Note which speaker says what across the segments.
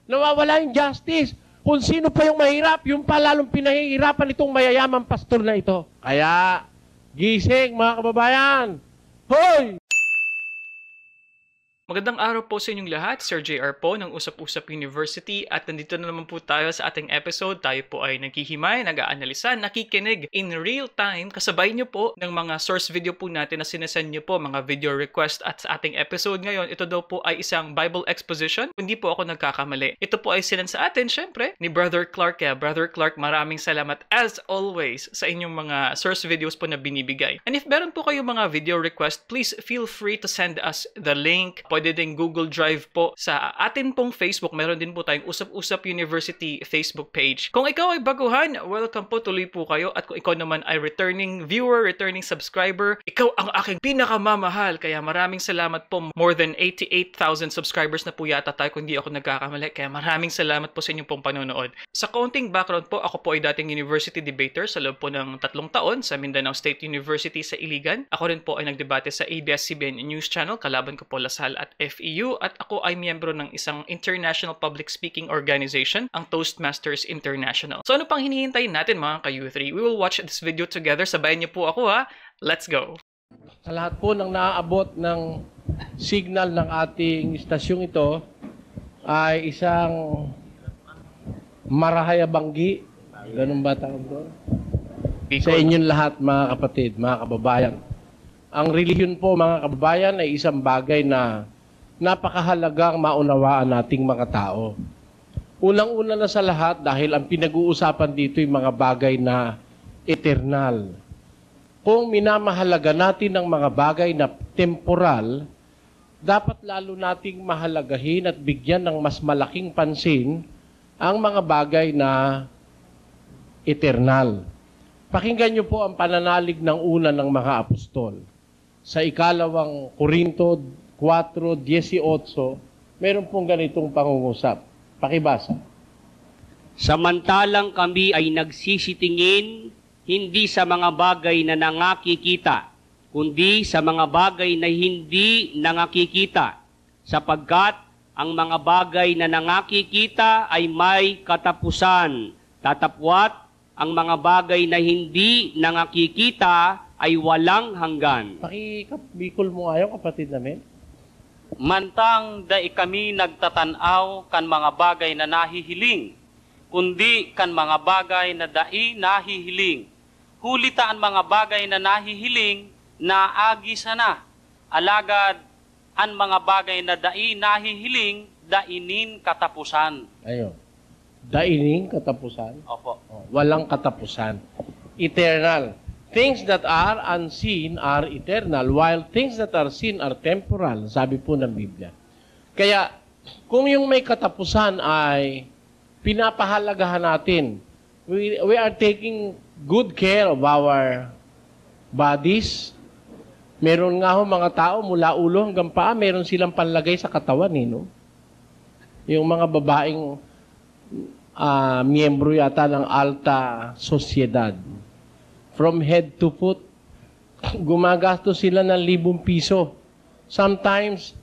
Speaker 1: Nawawala yung justice. Kung sino pa yung mahirap, yung pa lalong pinahihirapan itong mayayamang pastor na ito. Kaya, gising mga kababayan! Hoy!
Speaker 2: Magandang araw po sa inyong lahat, Sir JR po ng Usap-Usap University at nandito na naman po tayo sa ating episode. Tayo po ay naghihimay, nag-aanalisa, nakikinig in real time. Kasabay nyo po ng mga source video po natin na sinasend nyo po, mga video request. At sa ating episode ngayon, ito daw po ay isang Bible exposition. Hindi po ako nagkakamali. Ito po ay sinend sa atin, syempre, ni Brother Clark. Kaya Brother Clark, maraming salamat as always sa inyong mga source videos po na binibigay. And if meron po kayong mga video request, please feel free to send us the link. Pwede din Google Drive po sa atin pong Facebook. Meron din po tayong Usap-Usap University Facebook page. Kung ikaw ay baguhan, welcome po, tuloy po kayo. At kung ikaw naman ay returning viewer, returning subscriber, ikaw ang aking pinakamamahal. Kaya maraming salamat po. More than 88,000 subscribers na po yata tayo kung di ako nagkakamali. Kaya maraming salamat po sa inyong pong panonood. Sa kaunting background po, ako po ay dating university debater sa loob po ng 3 taon sa Mindanao State University sa Iligan. Ako rin po ay nagdebate sa ABS-CBN News Channel. Kalaban ko po Lasal at FEU at ako ay miyembro ng isang international public speaking organization, ang Toastmasters International. So ano pang hinihintay natin mga ka-U3? We will watch this video together. Sabayan niyo po ako ha. Let's go!
Speaker 1: Sa lahat po ng naaabot ng signal ng ating istasyong ito ay isang marahayabanggi. Ganun ba tawag doon? Sa inyong lahat mga kapatid, mga kababayan. Ang relihiyon po mga kababayan ay isang bagay na napakahalagang maunawaan nating mga tao. Unang-una na sa lahat dahil ang pinag-uusapan dito yung mga bagay na eternal. Kung minamahalaga natin ang mga bagay na temporal, dapat lalo nating mahalagahin at bigyan ng mas malaking pansin ang mga bagay na eternal. Pakinggan niyo po ang pananalig ng una ng mga apostol. Sa 2 Korinto 4:18, meron pong ganitong pangungusap. Pakibasa.
Speaker 3: Samantalang kami ay nagsisitingin hindi sa mga bagay na nangakikita, kundi sa mga bagay na hindi nangakikita, sapagkat ang mga bagay na nangakikita ay may katapusan, tatapwat ang mga bagay na hindi nangakikita ay walang hanggan.
Speaker 1: Pakibikol mo ayaw, kapatid namin.
Speaker 4: Mantang dai kami nagtatanaw kan mga bagay na nahihiling, kundi kan mga bagay na dai nahihiling. Hulita ang mga bagay na nahihiling na agi sana. Alagad ang mga bagay na dai nahihiling, dainin katapusan.
Speaker 1: Ayun. Daining katapusan?
Speaker 4: Opo.
Speaker 1: Walang katapusan. Eternal. Things that are unseen are eternal, while things that are seen are temporal, sabi po ng Biblia. Kaya, kung yung may katapusan ay pinapahalagahan natin, we are taking good care of our bodies. Meron nga ho mga tao mula ulo hanggang paa, meron silang panlagay sa katawan, no? Yung mga babaeng miyembro yata ng alta sosyedad. From head to foot, gumagastos sila ng 1,000 piso. Sometimes,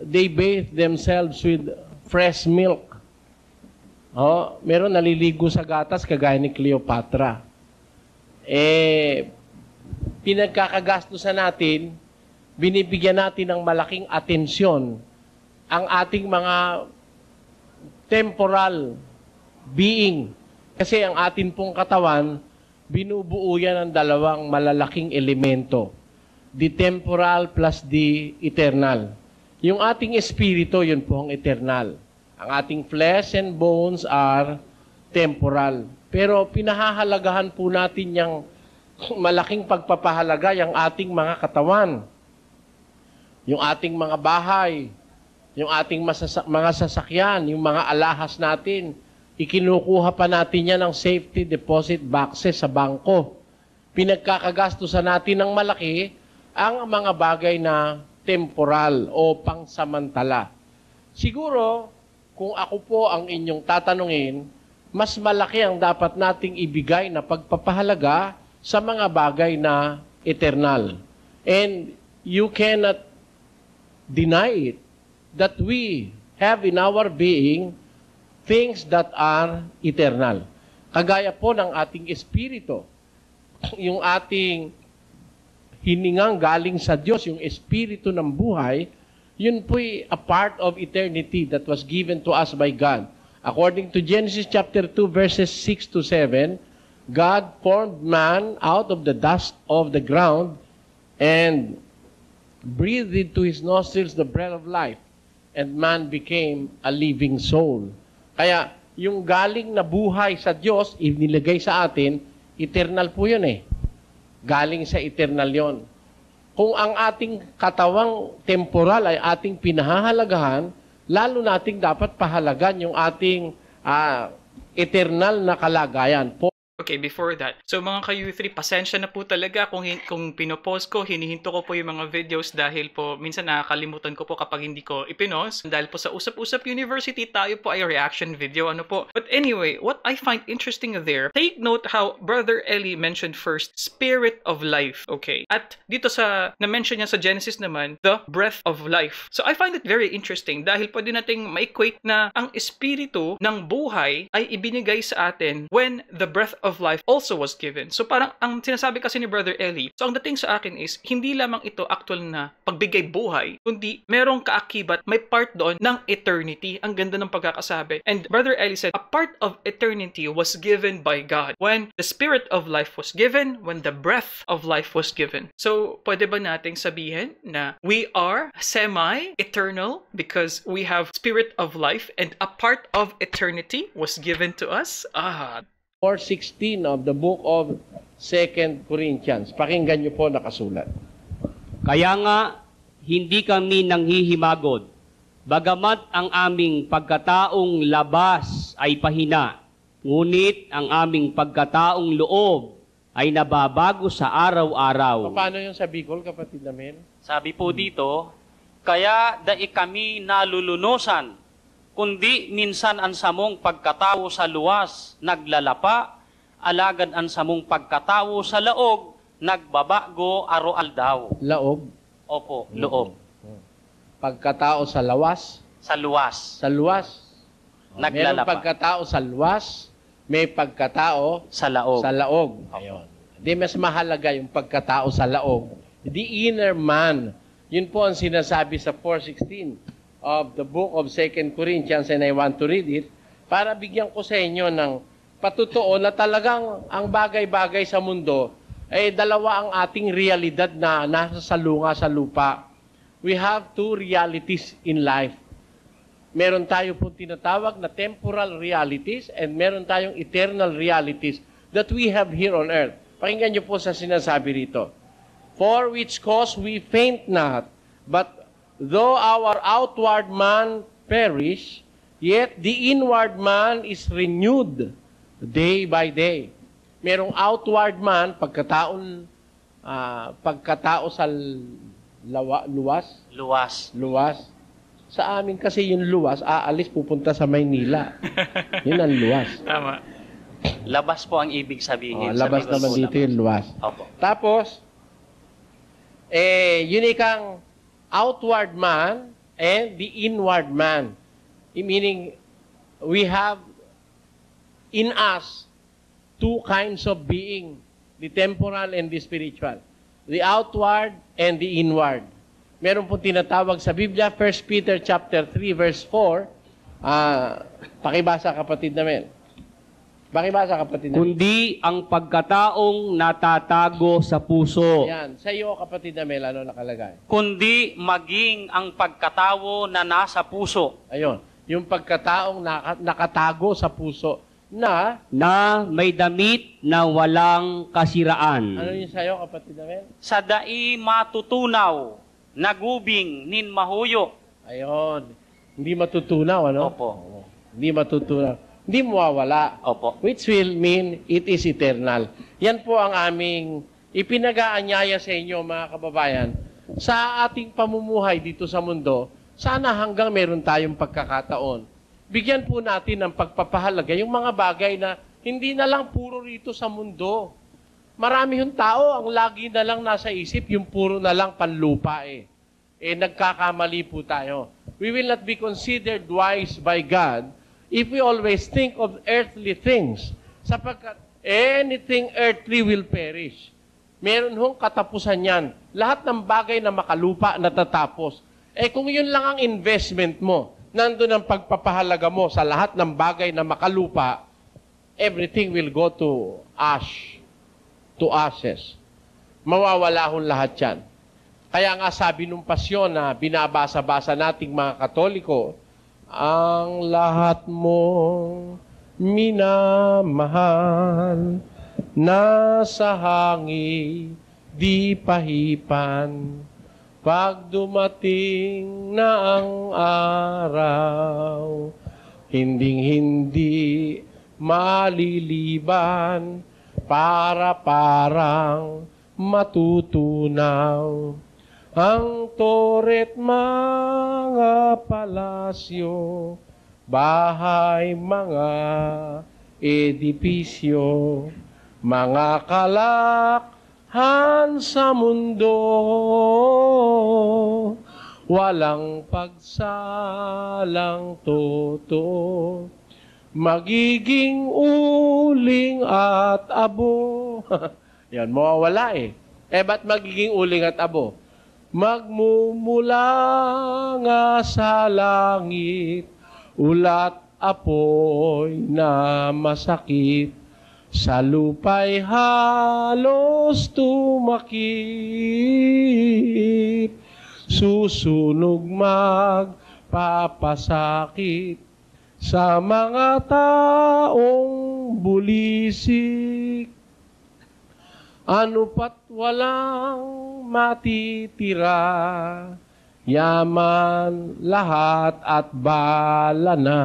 Speaker 1: they bathe themselves with fresh milk. Meron naliligo sa gatas, kagaya ni Cleopatra. Pinagkakagastosan natin, binibigyan natin ng malaking atensyon ang ating mga temporal being. Kasi ang atin pong katawan, binubuo yan ng 2 malalaking elemento. The temporal plus the eternal. Yung ating espiritu, yun po ang eternal. Ang ating flesh and bones are temporal. Pero pinahahalagahan po natin yung malaking pagpapahalaga, yung ating mga katawan. Yung ating mga bahay, yung ating mga sasakyan, yung mga alahas natin, ikinukuha pa natin yan ng safety deposit boxes sa bangko. Pinagkakagastusan natin ng malaki ang mga bagay na temporal o pangsamantala. Siguro, kung ako po ang inyong tatanungin, mas malaki ang dapat nating ibigay na pagpapahalaga sa mga bagay na eternal. And you cannot deny it that we have in our being things that are eternal. Kagaya po ng ating espiritu, yung ating hiningang galing sa Diyos, yung espiritu ng buhay, yun po'y a part of eternity that was given to us by God. According to Genesis chapter 2, verses 6 to 7, God formed man out of the dust of the ground and breathed into his nostrils the breath of life, and man became a living soul. Kaya, yung galing na buhay sa Diyos, inilagay sa atin, eternal po yun eh. Galing sa eternal yon. Kung ang ating katawang temporal ay ating pinahahalagahan, lalo nating dapat pahalagan yung ating eternal na kalagayan.
Speaker 2: Okay, before that. So mga ka-U3, pasensya na po talaga kung pinopost ko, hinihinto ko po yung mga videos dahil po minsan nakakalimutan ko po kapag hindi ko ipinost. Dahil po sa Usap-Usap University, tayo po ay reaction video, ano po. But anyway, what I find interesting there, take note how Brother Eli mentioned first, spirit of life, okay? At dito na-mention niya sa Genesis naman, the breath of life. So I find it very interesting dahil pwede nating ma-equate na ang espiritu ng buhay ay ibinigay sa atin when the breath of life also was given. So parang ang sinasabi kasi ni Brother Eli, so ang dating sa akin is, hindi lamang ito actual na pagbigay buhay, kundi merong kaakibat, may part doon ng eternity. Ang ganda ng pagkakasabi. And Brother Eli said, a part of eternity was given by God when the spirit of life was given, when the breath of life was given. So pwede ba nating sabihin na we are semi-eternal because we have spirit of life and a part of eternity was given to us?
Speaker 1: 4:16 of the book of 2 Corinthians. Pakinggan niyo po nakasulat.
Speaker 3: Kaya nga, hindi kami nanghihimagod, bagamat ang aming pagkataong labas ay pahina, ngunit ang aming pagkataong loob ay nababago sa araw-araw.
Speaker 1: Paano yung sa Bicol, kapatid namin?
Speaker 4: Sabi po dito, kaya dai kami nalulunusan, kundi minsan ang samong pagkatao sa luwas naglalapa, alagad ang samong pagkatao sa laog nagbabago aro-aldaw.
Speaker 1: Laog.
Speaker 4: Opo, loob.
Speaker 1: Pagkatao sa lawas.
Speaker 4: Sa luwas.
Speaker 1: Sa luwas. Mayroong
Speaker 4: Naglalapa.
Speaker 1: pagkatao sa luwas, may pagkatao
Speaker 4: Sa laog.
Speaker 1: sa laog. Ayun. Di mas mahalaga yung pagkatao sa laog. The inner man. Yun po ang sinasabi sa 4:16 of the book of 2 Corinthians, and I want to read it para bigyan ko sa inyo ng patutuo na talagang ang bagay-bagay sa mundo ay dalawa ang ating realidad na nasa salunga sa lupa. We have two realities in life. Meron tayo po tinatawag na temporal realities and meron tayong eternal realities that we have here on earth. Pakinggan niyo po sa sinasabi rito. For which cause we faint not, but though our outward man perish, yet the inward man is renewed day by day. Merong outward man, pagkatao sa luwas. Luwas. Sa amin kasi yung luwas, aalis pupunta sa Maynila. Yun ang luwas.
Speaker 2: Tama.
Speaker 4: Labas po ang ibig sabihin.
Speaker 1: Labas
Speaker 4: Sa Bicol
Speaker 1: naman
Speaker 4: po
Speaker 1: dito
Speaker 4: labas.
Speaker 1: yung luwas.
Speaker 4: Opo.
Speaker 1: Tapos, yun ikang outward man and the inward man. Meaning, we have in us two kinds of being, the temporal and the spiritual. The outward and the inward. Meron po tinatawag sa Biblia, 1 Peter chapter 3 verse 4. Pakibasa kapatid namin. Pakibasa kapatid namin.
Speaker 3: Kundi ang pagkataong natatago sa puso.
Speaker 1: Yan. Sa iyo kapatid namin, ano nakalagay?
Speaker 4: Kundi maging ang pagkatawo na nasa puso.
Speaker 1: Ayun. Yung pagkataong nakatago sa puso na
Speaker 3: Na may damit na walang kasiraan.
Speaker 1: ano yun sa'yo, kapatid namin?
Speaker 4: Sa dai matutunaw, nagubing nin mahuyo.
Speaker 1: Ayun. Hindi matutunaw, ano?
Speaker 4: Opo.
Speaker 1: Hindi matutunaw. Hindi mawawala.
Speaker 4: Opo.
Speaker 1: Which will mean it is eternal. Yan po ang aming ipinag-aanyaya sa inyo, mga kababayan. Sa ating pamumuhay dito sa mundo, sana hanggang meron tayong pagkakataon. Bigyan po natin ng pagpapahalaga yung mga bagay na hindi na lang puro rito sa mundo. Marami yung tao, ang lagi na lang nasa isip, yung puro na lang panlupa eh. Nagkakamali po tayo. we will not be considered wise by God if we always think of earthly things. Sapagkat anything earthly will perish. Meron hong katapusan yan. Lahat ng bagay na makalupa natatapos. Kung yun lang ang investment mo, nandun ang pagpapahalaga mo sa lahat ng bagay na makalupa, everything will go to ash, to ashes. Mawawala hong lahat yan. Kaya nga sabi nung pasyon na binabasa-basa nating mga Katoliko, ang lahat mo minamahal, nasa hangin di pahipan. Pag dumating na ang araw, hinding-hindi maliliban, para parang matutunaw. Ang toret mga palasyo, bahay mga edipisyo, mga kalakhan sa mundo, walang pagsalang totoo, magiging uling at abo. Yan, mawawala eh. Ba't magiging uling at abo? Magmumula nga sa langit, ulat apoy na masakit, sa lupa'y halos tumakip, susunog magpapasakit sa mga taong bulisik. Ano pat walang matitira, yaman lahat at bala na,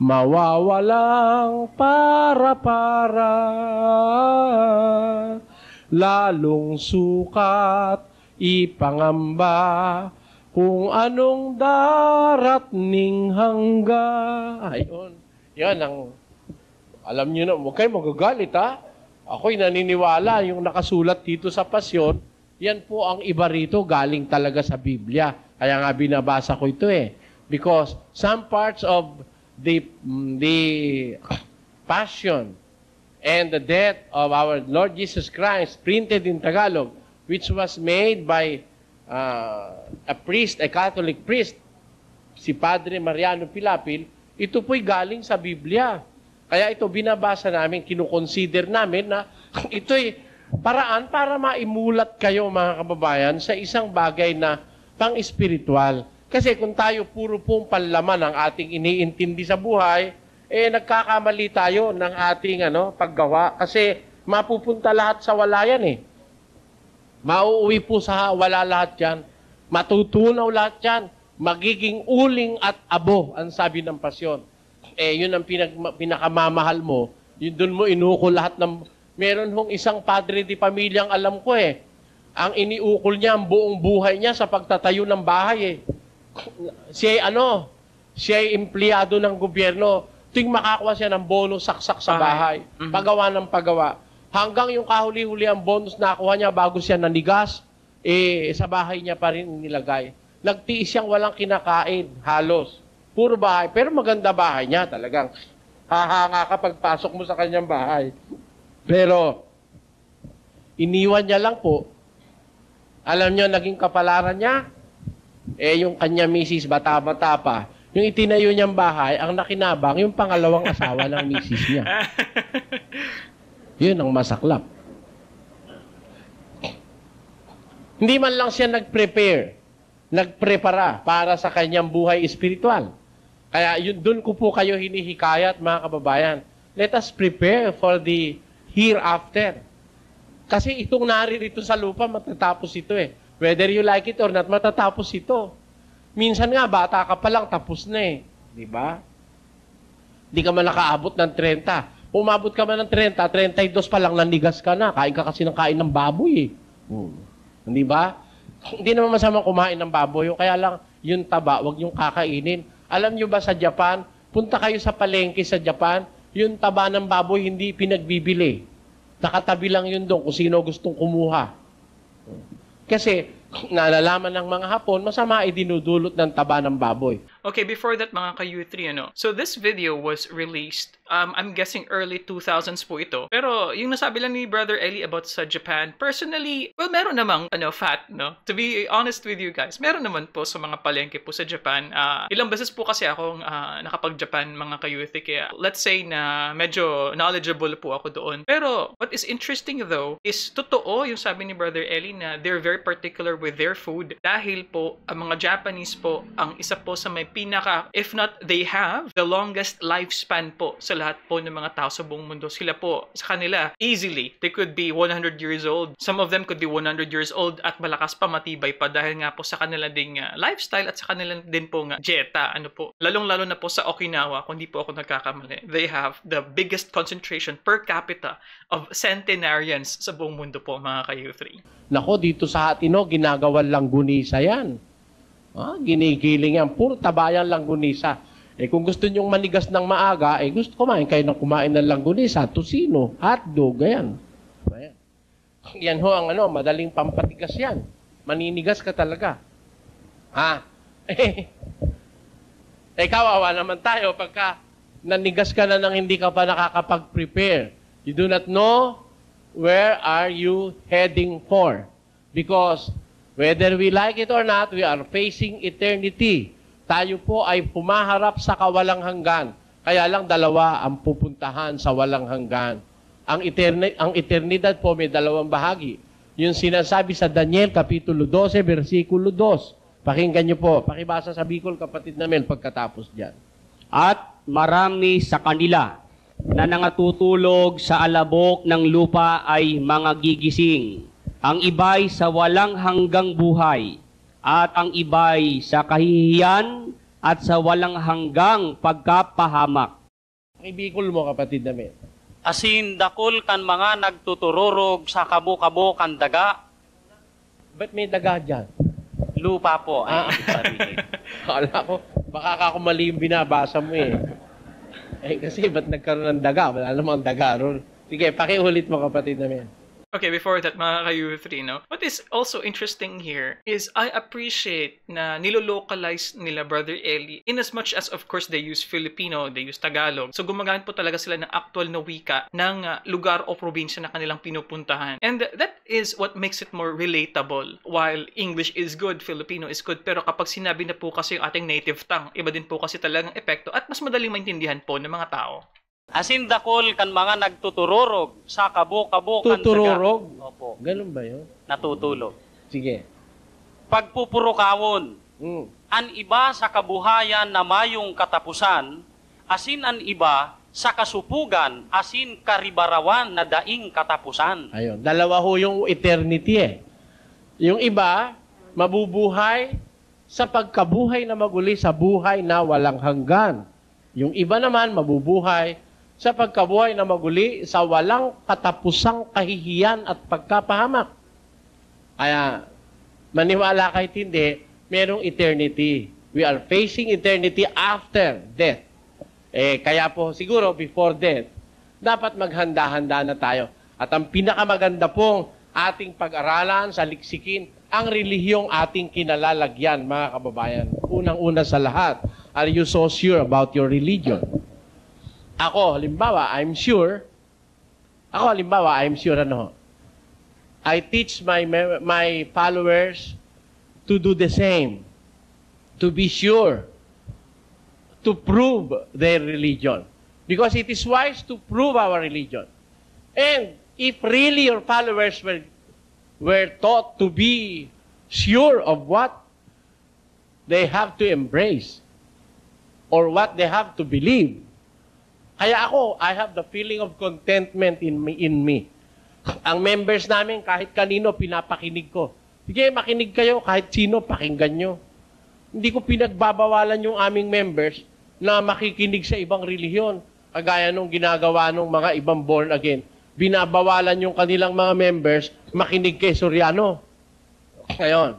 Speaker 1: mawawalang para-para, lalong sukat ipangamba, kung anong daratning hangga. Ayun, yan ang, alam nyo na, huwag kayo magagalit ha. Ako'y naniniwala, yung nakasulat dito sa pasyon, yan po ang iba rito galing talaga sa Biblia. Kaya nga binabasa ko ito eh. Because some parts of the passion and the death of our Lord Jesus Christ printed in Tagalog, which was made by a priest, a Catholic priest, si Padre Mariano Pilapil, ito po'y galing sa Biblia. Kaya ito binabasa namin, kinukonsider namin na ito'y paraan para maimulat kayo mga kababayan sa isang bagay na pang-espiritual. Kasi kung tayo puro pong panlaman ang ating iniintindi sa buhay, nagkakamali tayo ng ating paggawa. Kasi mapupunta lahat sa wala yan eh. Mauuwi po sa wala lahat yan. Matutunaw lahat yan. Magiging uling at abo, ang sabi ng pasyon. Yun ang pinakamamahal mo. Yun doon mo inukol lahat ng... Meron hong isang padre di pamilyang alam ko eh. Ang iniukol niya ang buong buhay niya sa pagtatayo ng bahay eh. Siya ay empleyado ng gobyerno. Tuwing makakuha siya ng bonus saksak sa bahay. Pagawa ng pagawa. Hanggang yung kahuli-huli ang bonus nakuha niya bago siya nanigas, sa bahay niya pa rin nilagay. Nagtiis siyang walang kinakain, halos. Puro bahay. Pero maganda bahay niya talagang. Hahanga ka pagpasok mo sa kanyang bahay. Pero, iniwan niya lang po. Alam niyo, naging kapalaran niya, yung kanya misis, bata-bata pa. Yung itinayo niyang bahay, ang nakinabang, yung pangalawang asawa ng misis niya. Yun ang masaklap. Hindi man lang siya nag-prepare, nagprepara para sa kanyang buhay espiritual. Kaya yun, dun ko po kayo hinihikayat, mga kababayan. Let us prepare for the hereafter. Kasi itong naririto sa lupa, matatapos ito eh. Whether you like it or not, matatapos ito. Minsan nga, bata ka pa lang, tapos na eh. Di ba? Di ka man nakaabot ng 30. Umabot ka man ng 30, 32 pa lang, nanigas ka na. Kain ka kasi ng kain ng baboy eh. Di ba? Hindi naman masama kumain ng baboy. Kaya lang, yung taba, wag yung kakainin. Alam nyo ba sa Japan, punta kayo sa palengke sa Japan, yung taba ng baboy hindi pinagbibili. Nakatabi lang yun doon kung sino gustong kumuha. Kasi nalalaman ng mga Hapon, masama ay dinudulot ng taba ng baboy.
Speaker 2: Okay, before that mga ka-U3, so this video was released, I'm guessing early 2000s po ito. Pero yung nasabi lang ni Brother Eli about sa Japan, personally, well, meron namang fat, no? To be honest with you guys, meron naman po sa mga palengke po sa Japan. Ilang beses po kasi akong nakapag-Japan mga ka-U3, kaya let's say na medyo knowledgeable po ako doon. Pero what is interesting though, is totoo yung sabi ni Brother Eli na they're very particular with their food dahil po ang mga Japanese po ang isa po sa may if not they have the longest lifespan po sa lahat po ng mga tao sa buong mundo. Sila po sa kanila easily they could be 100 years old. Some of them could be 100 years old at malakas pa, matibay pa dahil nga po sa kanila ding lifestyle at sa kanila din po nga dieta. Lalong-lalo na po sa Okinawa, kung di po ako nagkakamali, they have the biggest concentration per capita of centenarians sa buong mundo po mga ka-U3.
Speaker 1: Nako, dito sa Hatino, ginagawan langgunisa yan. Ginigiling yan. Puro tabayan langgunisa. Kung gusto nyong manigas ng maaga, gusto kumain kayo ng kumain ng langgunisa, tusino, hotdog, ganyan. Yan ho ang madaling pampatigas yan. Maninigas ka talaga. Kawawa naman tayo pagka nanigas ka na nang hindi ka pa nakakapag-prepare. You do not know where are you heading for. Because whether we like it or not, we are facing eternity. Tayo po ay pumaharap sa kawalang hanggan. Kaya lang dalawa ang pupuntahan sa walang hanggan. Ang eternidad po may dalawang bahagi. Yung sinasabi sa Daniel, Kapitulo 12, versikulo 2. Pakinggan nyo po. Pakibasa sa Bicol, kapatid namin, pagkatapos dyan.
Speaker 3: At marami sa kanila na nangatutulog sa alabok ng lupa ay mga gigising. Ang iba'y sa walang hanggang buhay, at ang iba'y sa kahihiyan at sa walang hanggang pagkapahamak.
Speaker 1: Pakibikol mo, kapatid namin.
Speaker 4: Asin dakol kan mga nagtutururog sa kabo-kabo kan daga.
Speaker 1: Ba't may daga dyan?
Speaker 4: Lupa po ay sabihin.
Speaker 1: Kala ko, baka ako mali yung binabasa mo kasi ba't nagkaroon ng daga? Wala namang daga ron. Sige, pakiulit mo, kapatid namin.
Speaker 2: Okay, before that, mga ka-U3, what is also interesting here is I appreciate na nilolocalize nila Brother Eli in as much as, of course, they use Filipino, they use Tagalog. So, gumagamit po talaga sila ng actual na wika ng lugar o probinsya na kanilang pinupuntahan. And that is what makes it more relatable. While English is good, Filipino is good, pero kapag sinabi na po kasi yung ating native tongue, iba din po kasi talagang epekto at mas madaling maintindihan po ng mga tao.
Speaker 4: Asin dakol kan mga nagtutururog sa kabo-kabo kan daga.
Speaker 1: Tutururog?
Speaker 4: Opo.
Speaker 1: Ganun ba yun?
Speaker 4: Natutulog.
Speaker 1: Sige.
Speaker 4: Pagpupurukawon. An iba sa kabuhayan na mayong katapusan, asin an iba sa kasupugan, asin karibarawan na daing katapusan.
Speaker 1: Ayun. Dalawa ho yung eternity Yung iba, mabubuhay sa pagkabuhay na maguli sa buhay na walang hanggan. Yung iba naman, mabubuhay sa pagkabuhay na maguli sa walang katapusang kahihiyan at pagkapahamak. Kaya, maniwala kahit hindi, merong eternity. We are facing eternity after death. Kaya po, siguro, before death, dapat maghanda-handa na tayo. At ang pinakamaganda pong ating pag-aralan, saliksikin, ang relihiyong ating kinalalagyan, mga kababayan. Unang-una sa lahat, are you so sure about your religion? Ako, halimbawa, I'm sure, I teach my followers to do the same, to be sure, to prove their religion. Because it is wise to prove our religion. And if really your followers were taught to be sure of what they have to embrace or what they have to believe, kaya ako, I have the feeling of contentment in me. Ang members namin, kahit kanino, pinapakinig ko. Sige, makinig kayo, kahit sino, pakinggan nyo. Hindi ko pinagbabawalan yung aming members na makikinig sa ibang relihiyon. Kagaya nung ginagawa ng mga ibang born again. Binabawalan yung kanilang mga members, makinig kay Soriano. Ngayon.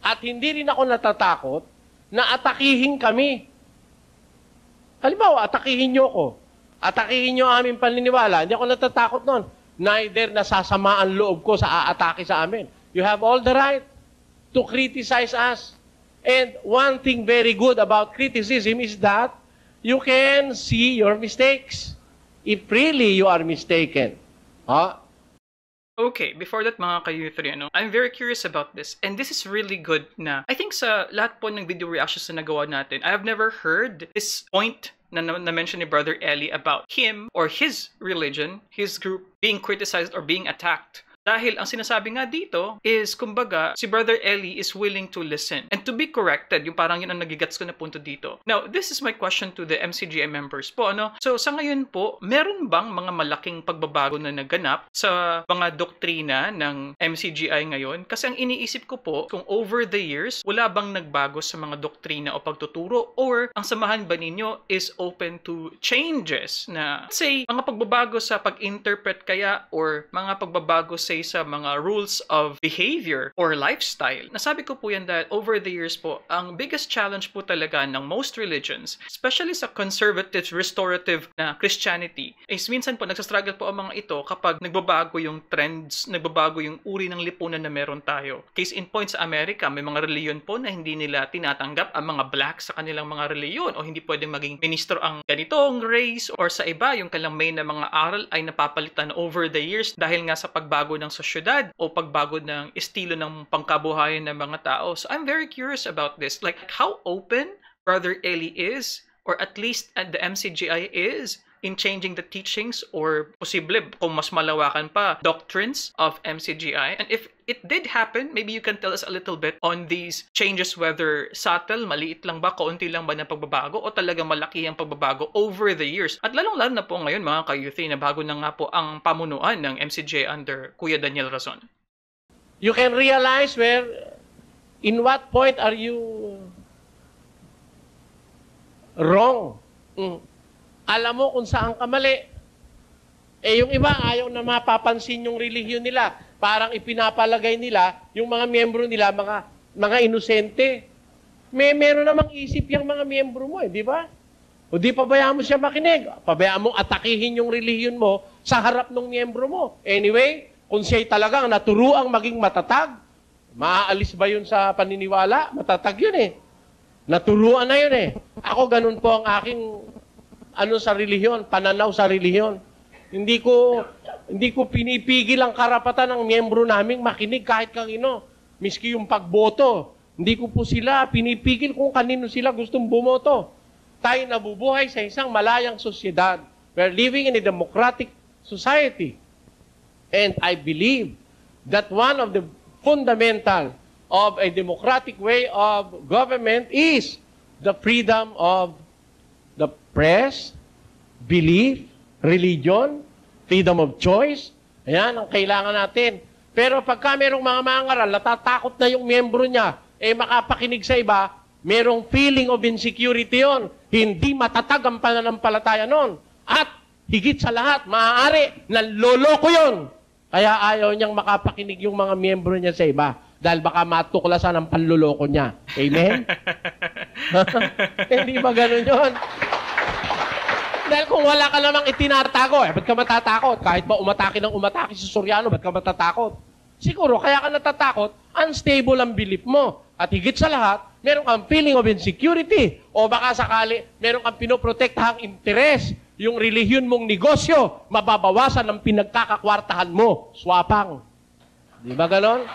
Speaker 1: At hindi rin ako natatakot na atakihin kami. Halimbawa, atakihin nyo ko. Atakihin nyo aming paniniwala. Hindi ako natatakot nun. Neither nasasama ang loob ko sa aatake sa amin. You have all the right to criticize us. And one thing very good about criticism is that you can see your mistakes. If really you are mistaken. Huh?
Speaker 2: Okay, before that mga ka-U3, I'm very curious about this. And this is really good na, I think sa lahat po ng video reactions na nagawa natin, I have never heard this point na mention ni Brother Eli about him or his religion, his group, being criticized or being attacked. Dahil ang sinasabi nga dito is, kumbaga, si Brother Eli is willing to listen and to be corrected. Yung parang yun ang nagigats ko na punto dito. Now, this is my question to the MCGI members po. So, sa ngayon po, meron bang mga malaking pagbabago na naganap sa mga doktrina ng MCGI ngayon? Kasi ang iniisip ko po, kung over the years, wala bang nagbago sa mga doktrina o pagtuturo, or ang samahan ba ninyo is open to changes na, say, mga pagbabago sa pag-interpret kaya or mga pagbabago sa mga rules of behavior or lifestyle. Nasabi ko po yan dahil over the years po, ang biggest challenge po talaga ng most religions, especially sa conservative, restorative na Christianity, is minsan po nagsastruggle po ang mga ito kapag nagbabago yung trends, nagbabago yung uri ng lipunan na meron tayo. Case in point sa Amerika, may mga reliyon po na hindi nila tinatanggap ang mga black sa kanilang mga reliyon o hindi pwedeng maging ministro ang ganitong race, or sa iba, yung kanilang main na mga aral ay napapalitan over the years dahil nga sa pagbago ng sosyedad o pagbago ng estilo ng pangkabuhayan ng mga tao. So I'm very curious about this. Like how open Brother Eli is, or at least the MCGI is, in changing the teachings or posible kung mas malawakan pa doctrines of MCGI. And if it did happen, maybe you can tell us a little bit on these changes, whether subtle, maliit lang ba, kaunti lang ba na pagbabago, o talagang malaki ang pagbabago over the years. At lalong-lalo na po ngayon mga ka-youth na bago na nga po ang pamunuan ng MCGI under Kuya Daniel Razon.
Speaker 1: You can realize in what point are you wrong. Alam mo kung saan ka mali. Yung iba, ayaw na mapapansin yung relihiyon nila. Parang ipinapalagay nila, yung mga miyembro nila, mga inosente. Meron namang isip yung mga miyembro mo, di ba? O di pabayaan mo siya makinig. Pabayaan mo atakihin yung relihiyon mo sa harap ng miyembro mo. Anyway, kung siya'y talagang naturuang maging matatag, maaalis ba yun sa paniniwala? Matatag yun eh. Naturuan na yun eh. Ako ganun po ang aking sa relihiyon, pananaw sa relihiyon. Hindi ko pinipigil ang karapatan ng miyembro naming makinig kahit kanino. Miski yung pagboto. Hindi ko po sila pinipigil kung kanino sila gustong bumoto. Tayo nabubuhay sa isang malayang sosyedad. We're living in a democratic society. And I believe that one of the fundamental of a democratic way of government is the freedom of the press, belief, religion, freedom of choice. Ayan ang kailangan natin. Pero pagka merong mga mangaral, natatakot na yung miyembro niya, makapakinig sa iba, merong feeling of insecurity yon. Hindi matatag ang pananampalataya nun. At higit sa lahat, maaari, nanloloko yun. Kaya ayaw niyang makapakinig yung mga miyembro niya sa iba. Dahil baka matuklasan ang panluloko niya. Amen? Hindi ba ganun yun? Dahil kung wala ka namang itinatago, ba't ka matatakot? Kahit ba umatake si Soriano, ba't ka matatakot? Siguro, kaya ka natatakot, unstable ang belief mo. At higit sa lahat, meron kang feeling of insecurity. O baka sakali, meron kang pinoprotektahang interes. Yung relihiyon mong negosyo, mababawasan ang pinagkakakwartahan mo. Swapang. Di ba ganon?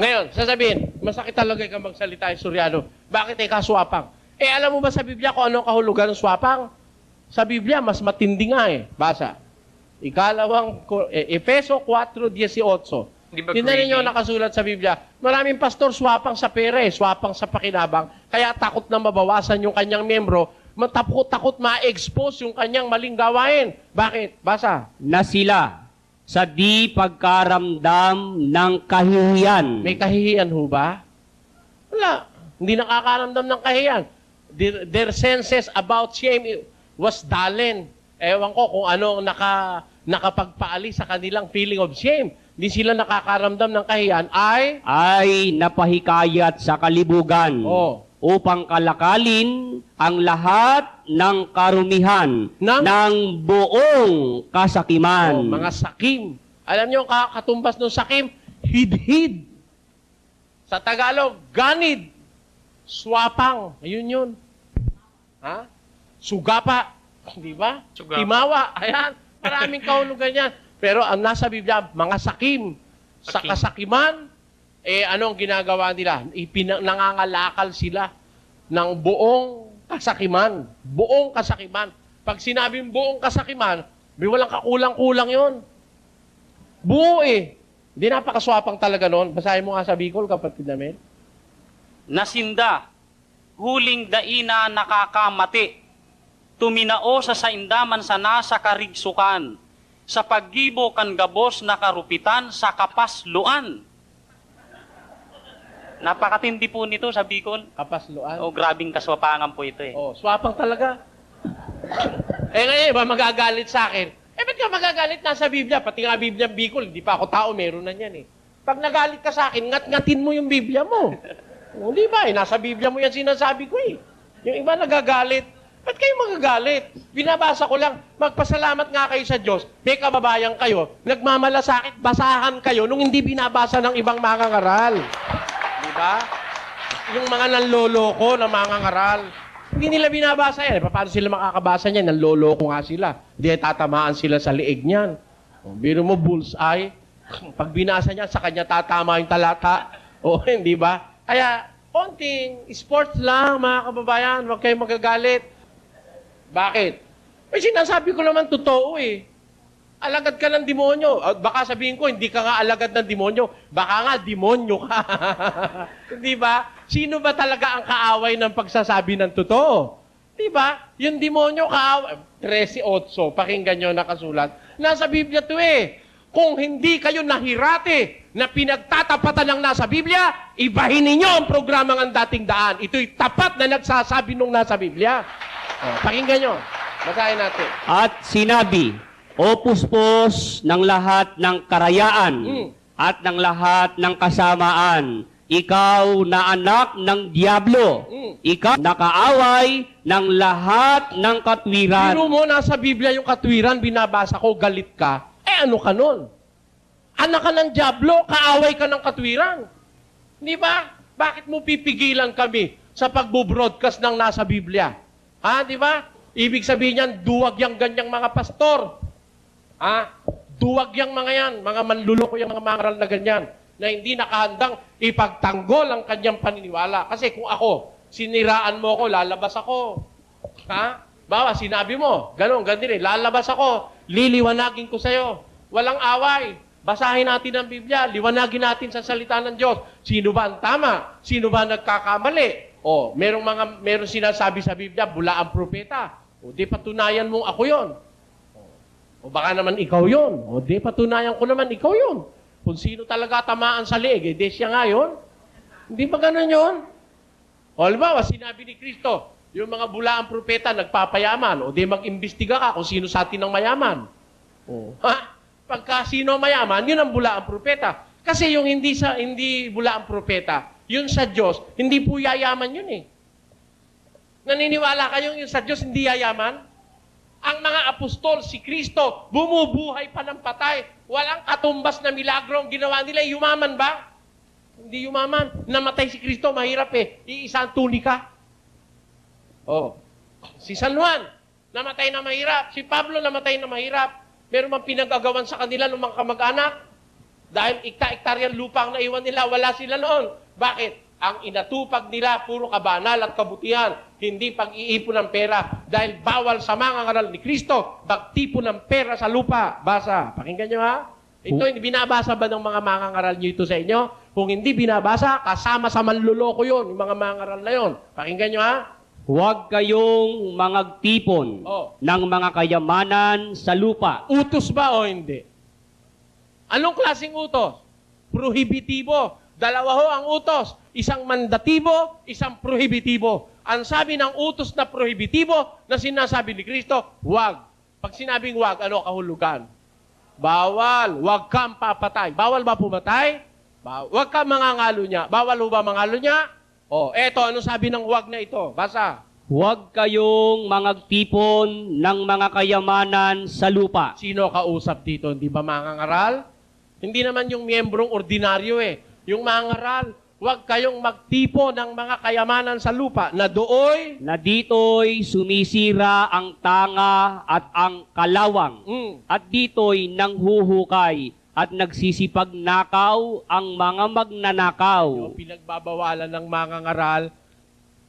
Speaker 1: Ngayon, sasabihin, masakit talaga kang magsalita yung Soriano. Bakit kaswapang? Alam mo ba sa Biblia kung anong kahulugan ng swapang? Sa Biblia, mas matindi nga Basa. Efeso 4:18. Tingnan ninyo nakasulat sa Biblia. Maraming pastor swapang sa pera swapang sa pakinabang. Kaya takot na mabawasan yung kanyang miyembro. Takot ma-expose yung kanyang maling gawain. Bakit? Basa.
Speaker 3: Na sila sa di pagkaramdam ng kahihiyan.
Speaker 1: May kahihiyan ho ba? Wala. Hindi nakakaramdam ng kahihiyan. Their senses about shame was dullen. Ewan ko kung ano nakapagpaali sa kanilang feeling of shame. Hindi sila nakakaramdam ng kahihiyan
Speaker 3: ay napahikayat sa kalibugan upang kalakalin ang lahat ng karumihan ng buong kasakiman.
Speaker 1: Mga sakim. Alam niyo, katumbas ng sakim, hidhid. Sa Tagalog, ganid. Swapang. Ayun yun. Ha? Sugapa. Di ba?
Speaker 2: Sugapa.
Speaker 1: Timawa. Ayan. Maraming kahulugan yan. Pero ang nasa Biblia, mga sakim. Sa
Speaker 2: Sakim.
Speaker 1: kasakiman, anong ginagawa nila? Nangangalakal sila ng buong kasakiman. Buong kasakiman. Pag sinabing buong kasakiman, may walang kakulang-kulang yon. Buo eh. Hindi napakaswapang talaga noon. Basahin mo nga sa Bicol, kapatid namin.
Speaker 4: Nasinda, huling daina nakakamati, tuminao sa saindaman sana sa karigsukan, sa paggibo kan gabos na karupitan sa kapasluan. Napakatindi po nito sa Bicol.
Speaker 1: Kapasluan.
Speaker 4: O grabing kaswapangan po ito eh.
Speaker 1: Oh, swapang talaga. Ngayon, ba magagalit sa akin? Ba't ka magagalit? Nasa Biblia. Pati nga Biblia Bicol, hindi pa ako tao, meron na yan eh. Pag nagalit ka sa akin, ngat-ngatin mo yung Biblia mo. Hindi ba eh, nasa Biblia mo yan sinasabi ko eh. Yung iba nagagalit. Ba't kayo magagalit? Binabasa ko lang, magpasalamat nga kayo sa Diyos. May kababayan kayo, nagmamalasakit, basahan kayo nung hindi binabasa ng ibang mangangaral. Di ba? Yung mga nanloloko na mangangaral. Hindi nila binabasa yan. Paano sila makakabasa niyan? Nanloloko nga sila. Hindi tatamaan sila sa liig niyan. Biro mo, bullseye. Pag binasa niya, sa kanya tatama yung talata. Hindi ba? Kaya, konting sports lang, mga kababayan. Huwag kayong magagalit. Bakit? Sinasabi ko naman totoo eh. Alagad ka ng demonyo. Baka sabihin ko, hindi ka nga alagad ng demonyo. Baka nga, demonyo ka. Hindi ba? Sino ba talaga ang kaaway ng pagsasabi ng totoo? Di ba? Yung demonyo kaaway. 13:8, pakinggan nyo nakasulat. Nasa Biblia to eh. Kung hindi kayo nahirate na pinagtatapatan ng nasa Biblia, ibahin ninyo ang programang Ang Dating Daan. Ito'y tapat na nagsasabi nung nasa Biblia. Pakinggan nyo. Basahin natin.
Speaker 3: At sinabi, O puspos ng lahat ng karayaan at ng lahat ng kasamaan, ikaw na anak ng Diablo, ikaw na kaaway ng lahat ng katwiran.
Speaker 1: Biro mo, nasa Biblia yung katwiran, binabasa ko, galit ka. Ano ka nun? Anak ka ng Diablo, kaaway ka ng katwiran. Di ba? Bakit mo pipigilan kami sa pagbo-broadcast ng nasa Biblia? Di ba? Ibig sabihin yan, duwag yung ganyang mga pastor. Duwag yung mga yan, mga manluloko yung mga mangaral na ganyan, na hindi nakahandang ipagtanggol ang kanyang paniniwala. Kasi kung ako, siniraan mo ako, lalabas ako. Bawa, sinabi mo, ganun rin, lalabas ako, liliwanagin ko sa'yo. Walang away. Basahin natin ang Biblia, liwanagin natin sa salita ng Diyos. Sino ba ang tama? Sino ba nagkakamali? Merong sinasabi sa Biblia, bula ang propeta. Di patunayan mong ako yon. O baka naman ikaw yon. Di patunayan ko naman ikaw yon. Kung sino talaga tamaan sa liig, di siya nga yun. Hindi ba ganun yun? Halimbawa, sinabi ni Kristo, yung mga bulaang propeta nagpapayaman, di mag-imbestiga ka kung sino sa atin ang mayaman. Pagka sino mayaman, yun ang bulaang propeta. Kasi yung hindi bulaang propeta, yun sa Diyos, hindi po yayaman yun eh. Naniniwala kayong yun sa Diyos, hindi yayaman? Ang mga apostol, si Kristo, bumubuhay pa ng patay. Walang katumbas na milagro ang ginawa nila. Yumaman ba? Hindi yumaman. Namatay si Kristo, mahirap eh. Iisang tunika. Si San Juan, namatay na mahirap. Si Pablo, namatay na mahirap. Meron mang pinag-agawan sa kanila ng mga kamag-anak. Dahil ikta-iktaryang lupa ang naiwan nila, wala sila noon. Bakit? Ang inatupag nila, puro kabanal at kabutihan, hindi pag-iipon ng pera. Dahil bawal sa mga ngaral ni Kristo, magtipon ng pera sa lupa. Basa. Pakinggan nyo ha? Ito, hindi binabasa ba ng mga mangangaral nyo ito sa inyo? Kung hindi binabasa, kasama sa manluloko yun, yung mga mangangaral na yun. Pakinggan nyo ha?
Speaker 3: Huwag kayong mangagtipon ng mga kayamanan sa lupa.
Speaker 1: Utos ba o hindi? Anong klaseng utos? Prohibitibo. Dalawa ho ang utos. Isang mandatibo, isang prohibitibo. Ang sabi ng utos na prohibitibo na sinasabi ni Kristo, huwag. Pag sinabing huwag, ano kahulugan? Bawal. Huwag kang papatay. Bawal ba pumatay? Huwag kang mangangalo niya. Bawal ho ba mangalo niya? Eto, ano sabi ng huwag na ito? Basa.
Speaker 3: Huwag kayong mangagtipon ng mga kayamanan sa lupa.
Speaker 1: Sino kausap dito? Hindi ba mangangaral? Hindi naman yung miyembrong ordinaryo eh. Yung mangaral, huwag kayong magtipo ng mga kayamanan sa lupa na dooy.
Speaker 3: Na dito'y sumisira ang tanga at ang kalawang. At dito'y nanghuhukay at nagsisipagnakaw ang mga magnanakaw.
Speaker 1: Yung pinagbabawalan ng mangangaral,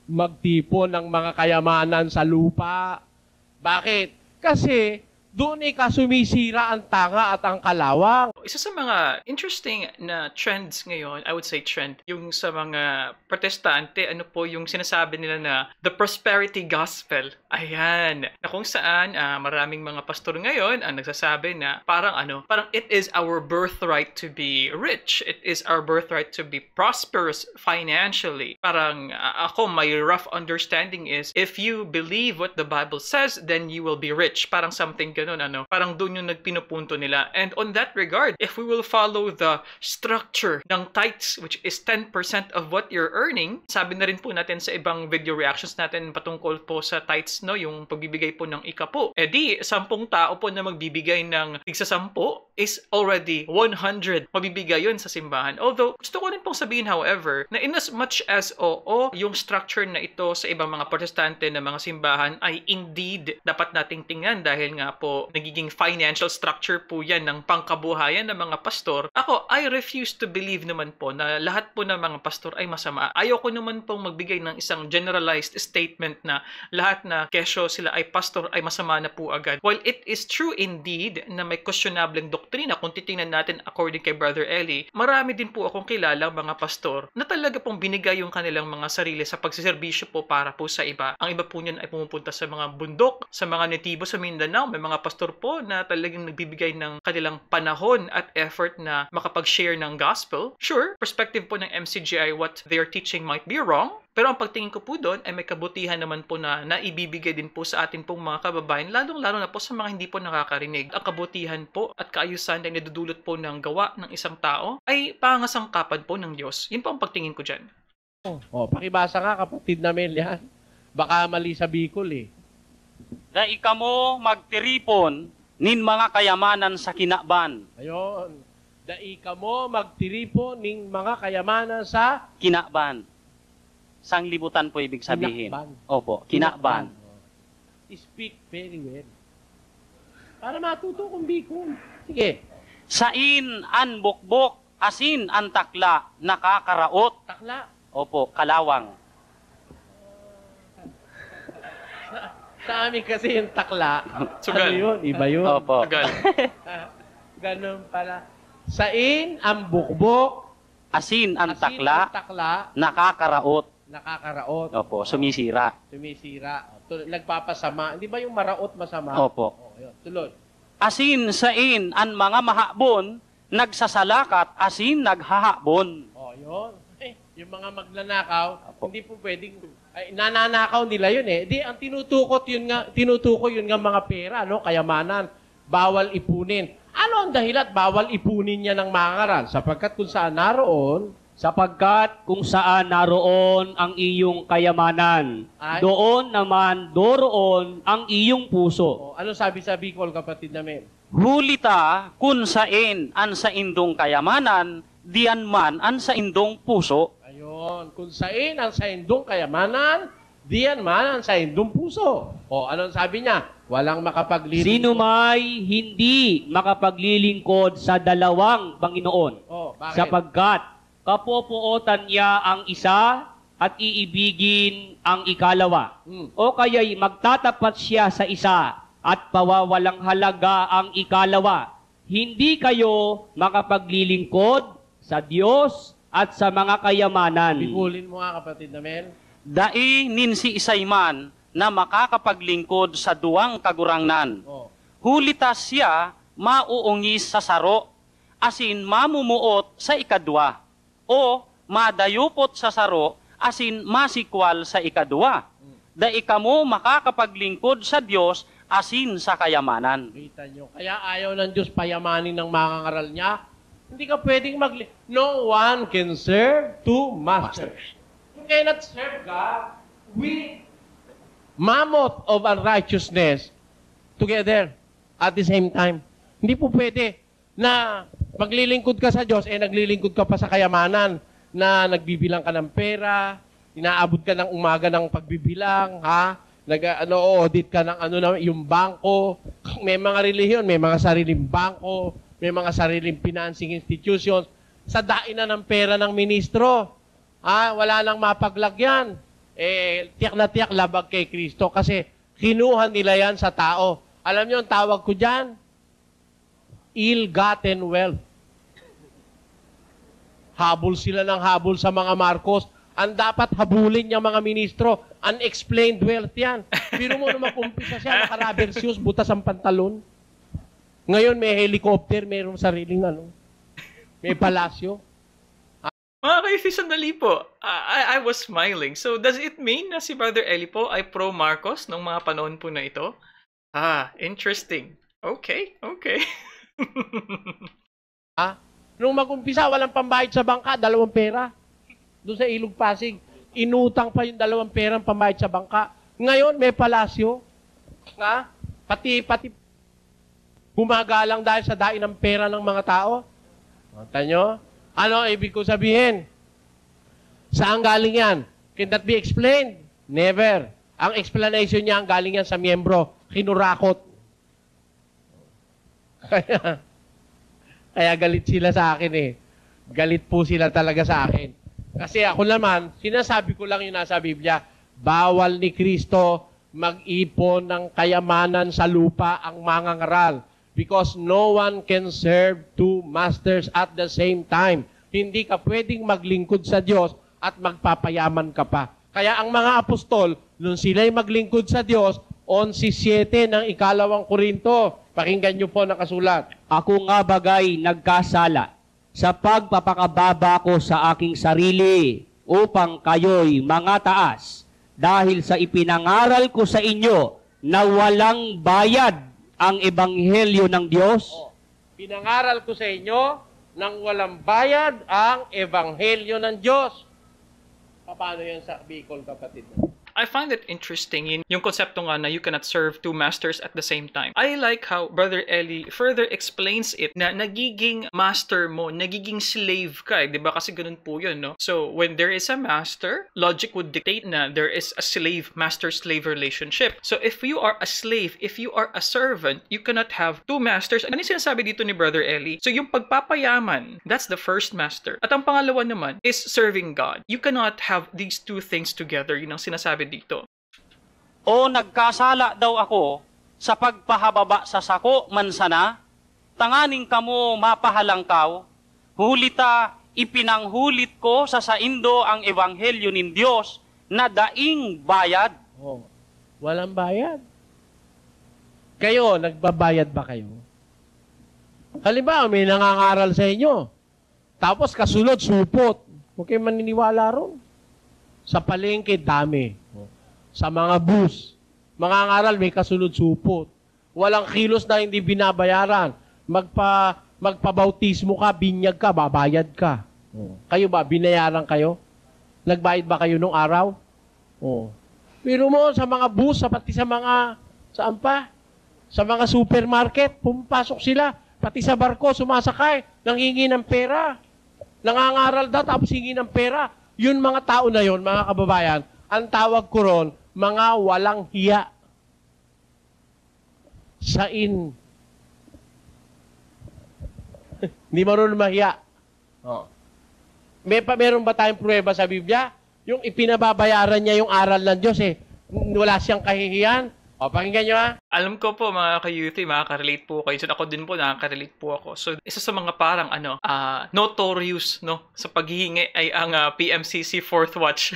Speaker 1: magtipo ng mga kayamanan sa lupa. Bakit? Kasi doon sumisira ang tanga at ang kalawang.
Speaker 2: Isa sa mga interesting na trends ngayon, I would say trend, yung sa mga protestante, ano po yung sinasabi nila na the prosperity gospel. Ayan. Na kung saan maraming mga pastor ngayon ang nagsasabi na parang it is our birthright to be rich. It is our birthright to be prosperous financially. Parang ako, my rough understanding is if you believe what the Bible says, then you will be rich. Parang something ganun, parang doon yung nagpinupunto nila. And on that regard, if we will follow the structure ng tithes, which is 10% of what you're earning, sabi na rin po natin sa ibang video reactions natin patungkol po sa tithes, yung pagbibigay po ng ika-10. Eh di, 10 tao po na magbibigay ng tigsa 10 is already 100. Mabibigay yun sa simbahan. Although, gusto ko rin pong sabihin, however, na in as much as yung structure na ito sa ibang mga protestante na mga simbahan ay indeed dapat nating tingnan dahil nga po nagiging financial structure po yan ng pangkabuhayan ng mga pastor. Ako, I refuse to believe naman po na lahat po ng mga pastor ay masama. Ayoko naman pong magbigay ng isang generalized statement na lahat na kesyo sila ay pastor ay masama na po agad. While it is true indeed na may questionable doktrina, kung titingnan natin according kay Brother Eli, marami din po akong kilalang mga pastor na talaga pong binigay yung kanilang mga sarili sa pagsiservisyo po para po sa iba. Ang iba po niyan ay pumupunta sa mga bundok, sa mga netibo sa Mindanao. May mga pastor po na talagang nagbibigay ng kanilang panahon at effort na makapag-share ng gospel. Sure, perspective po ng MCGI, what they are teaching might be wrong. Pero ang pagtingin ko po doon ay may kabutihan naman po na naibibigay din po sa atin pong mga kababayan, lalong-lalo na po sa mga hindi po nakakarinig. Ang kabutihan po at kaayusan na nadudulot po ng gawa ng isang tao ay pangasangkapan po ng Diyos. Yun po ang pagtingin ko dyan.
Speaker 1: Pakibasa nga kapatid namin yan. Baka mali sa Bicol eh.
Speaker 4: Da ikamo magtiripon nin mga kayamanan sa kinaban.
Speaker 1: Ayun. Daika mo magtiripo ning mga kayamanan sa
Speaker 4: Kinaban. Sanglibutan po ibig sabihin.
Speaker 1: Kinakban.
Speaker 4: Opo, kinaban.
Speaker 1: Speak very well. Para matuto kung Bicol. Sige.
Speaker 4: Sain an bukbok, asin an takla, nakakaraot.
Speaker 1: Takla.
Speaker 4: Opo, kalawang.
Speaker 1: Sa amin kasi yung takla.
Speaker 2: Sugal.
Speaker 1: Ano yun? Iba yun.
Speaker 4: Opo.
Speaker 2: Tagal.
Speaker 1: Ganun pala. Sain ang bukbok.
Speaker 4: Asin an
Speaker 1: Asin
Speaker 4: takla,
Speaker 1: ang takla.
Speaker 4: nakakaraot.
Speaker 1: Nakakaraot.
Speaker 4: Opo, sumisira.
Speaker 1: Sumisira. Nagpapasama. Hindi ba yung maraot masama?
Speaker 4: Opo.
Speaker 1: Yun. Tuloy.
Speaker 4: Asin sain an mga mahabon, nagsasalakat, asin naghahabon.
Speaker 1: Yun. Yung mga magnanakaw,
Speaker 4: Opo.
Speaker 1: hindi po pwedeng nananakaw nila yun eh. Di ang tinutukoy yun nga mga pera, kayamanan, bawal ipunin. Ano ang dahilan bawal ipunin niya ng mangaral? Sapagkat kung saan naroon
Speaker 3: ang iyong kayamanan,
Speaker 1: Ay.
Speaker 3: doon naman doroon ang iyong puso.
Speaker 1: ano sabi sa Bicol, kapatid namin?
Speaker 4: Hulita kun sain an sa indong kayamanan, diyan man an sa indong puso.
Speaker 1: Ayun, kung saan ang saindong kayamanan, diyan man ang saindong puso. Anong sabi niya? Walang makapaglilingkod.
Speaker 3: Sino may hindi makapaglilingkod sa dalawang Panginoon,
Speaker 1: Bakit?
Speaker 3: sapagkat kapopuotan niya ang isa at iibigin ang ikalawa. O kaya'y magtatapat siya sa isa at pawawalang halaga ang ikalawa. Hindi kayo makapaglilingkod sa Diyos at sa mga kayamanan.
Speaker 1: Bikulin mo nga, kapatid namin.
Speaker 4: Dai ninsi isayman na makakapaglingkod sa duwang kagurangnan. Hulita siya mauungis sa saro, asin mamumuot sa ikadwa, o madayupot sa saro, asin masikwal sa ikadwa. Dai kamo makakapaglingkod sa Diyos, asin sa kayamanan.
Speaker 1: Kita nyo. Kaya ayaw ng Diyos payamanin ng mangangaral niya. Hindi ka pwedeng No one can serve two masters. You cannot serve God with mammoth of unrighteousness together at the same time. Hindi po pwede. na maglilingkod ka sa Diyos, naglilingkod ka pa sa kayamanan, na nagbibilang ka ng pera, inaabot ka ng umaga ng pagbibilang, ha? Audit ka ng yung bangko. May mga relihiyon, may mga sariling bangko, may mga sariling financing institutions. Sa dainan ng pera ng ministro, wala nang mapaglagyan. Tiyak na tiyak labag kay Kristo kasi kinuha nila yan sa tao. Alam niyo ang tawag ko dyan? Ill-gotten wealth. Habol sila ng habol sa mga Marcos. Ang dapat habulin niyang mga ministro, unexplained wealth yan. Pero mo na makumpisa siya, naka-rubber shoes, butas ang pantalon. Ngayon may helicopter, mayroong sariling may palasyo.
Speaker 2: Mga kaifi, sandali po. I was smiling. So, does it mean na si Brother Eli po ay pro-Marcos nung mga panahon po na ito? Interesting. Okay.
Speaker 1: Nung mag-umpisa, walang pambayad sa bangka, 2 pera. Doon sa Ilog Pasig, inutang pa yung 2 perang pambayad sa bangka. Ngayon, may palasyo. Pati gumagalang dahil sa dain ng pera ng mga tao. Tanyo? Ano ibig ko sabihin? Saan galing yan? Can that be explained? Never. Ang explanation niya, galing yan sa miyembro. Kinurakot. Kaya galit sila sa akin Galit po sila talaga sa akin. Kasi ako naman, sinasabi ko lang yung nasa Biblia, bawal ni Kristo mag-ipon ng kayamanan sa lupa ang mangangaral. Because no one can serve 2 masters at the same time. Hindi ka pwedeng maglingkod sa Diyos at magpapayaman ka pa. Kaya ang mga apostol, nung sila'y maglingkod sa Diyos, 11:7 ng 2 Korinto. Pakinggan niyo po nakasulat.
Speaker 3: Ako nga bagay nagkasala sa pagpapakababa ko sa aking sarili upang kayo'y mga taas dahil sa ipinangaral ko sa inyo na walang bayad ang ebanghelyo ng Diyos.
Speaker 1: Pinangaral ko sa inyo nang walang bayad ang ebanghelyo ng Diyos. Paano yan sa Bicol, kapatid?
Speaker 2: I find it interesting yung konsepto nga na you cannot serve 2 masters at the same time. I like how Brother Eli further explains it na nagiging master mo, nagiging slave ka. Diba? Kasi ganun po yun, no? So, when there is a master, logic would dictate na there is a master-slave relationship. So, if you are a slave, if you are a servant, you cannot have 2 masters. Ano yung sinasabi dito ni Brother Eli? So, yung pagpapayaman, that's the first master. At ang pangalawa naman is serving God. You cannot have these 2 things together. Yun ang sinasabi dito.
Speaker 4: O nagkasala daw ako sa pagpahababa sa sako mansana, tanganing kamo mapahalangkaw, hulita ipinanghulit ko sa saindo ang ebanghelyo nin Diyos na daing bayad.
Speaker 1: Walang bayad. Kayo, nagbabayad ba kayo? Halimbawa, may nangangaral sa inyo. Tapos kasunod, supot. Huwag kayo maniniwala ron. Sa palengke, dami. Sa mga bus, mangangaral, may kasunod supot. Walang kilos na hindi binabayaran. Magpabautismo ka, binyag ka, babayad ka. Kayo ba, binayaran kayo? Nagbayad ba kayo nung araw? Pero mo, sa mga bus, pati sa mga, saan pa? Sa mga supermarket, pumapasok sila. Pati sa barko, sumasakay, nanghingi ng pera. Nangangaral daw, tapos hingi ng pera. Yun mga tao na yun, mga kababayan, ang tawag ko ron, mga walang hiya. Sain. Hindi marunong mahiya. Meron ba tayong pruweba sa Biblia? Yung ipinababayaran niya yung aral ng Diyos wala siyang kahihiyan. Pakinggan nyo
Speaker 2: Alam ko po mga ka-youthy, makaka-relate po kayo. So ako din po, nakaka-relate po ako. So isa sa mga parang notorious sa paghihingi ay ang PMCC 4th Watch.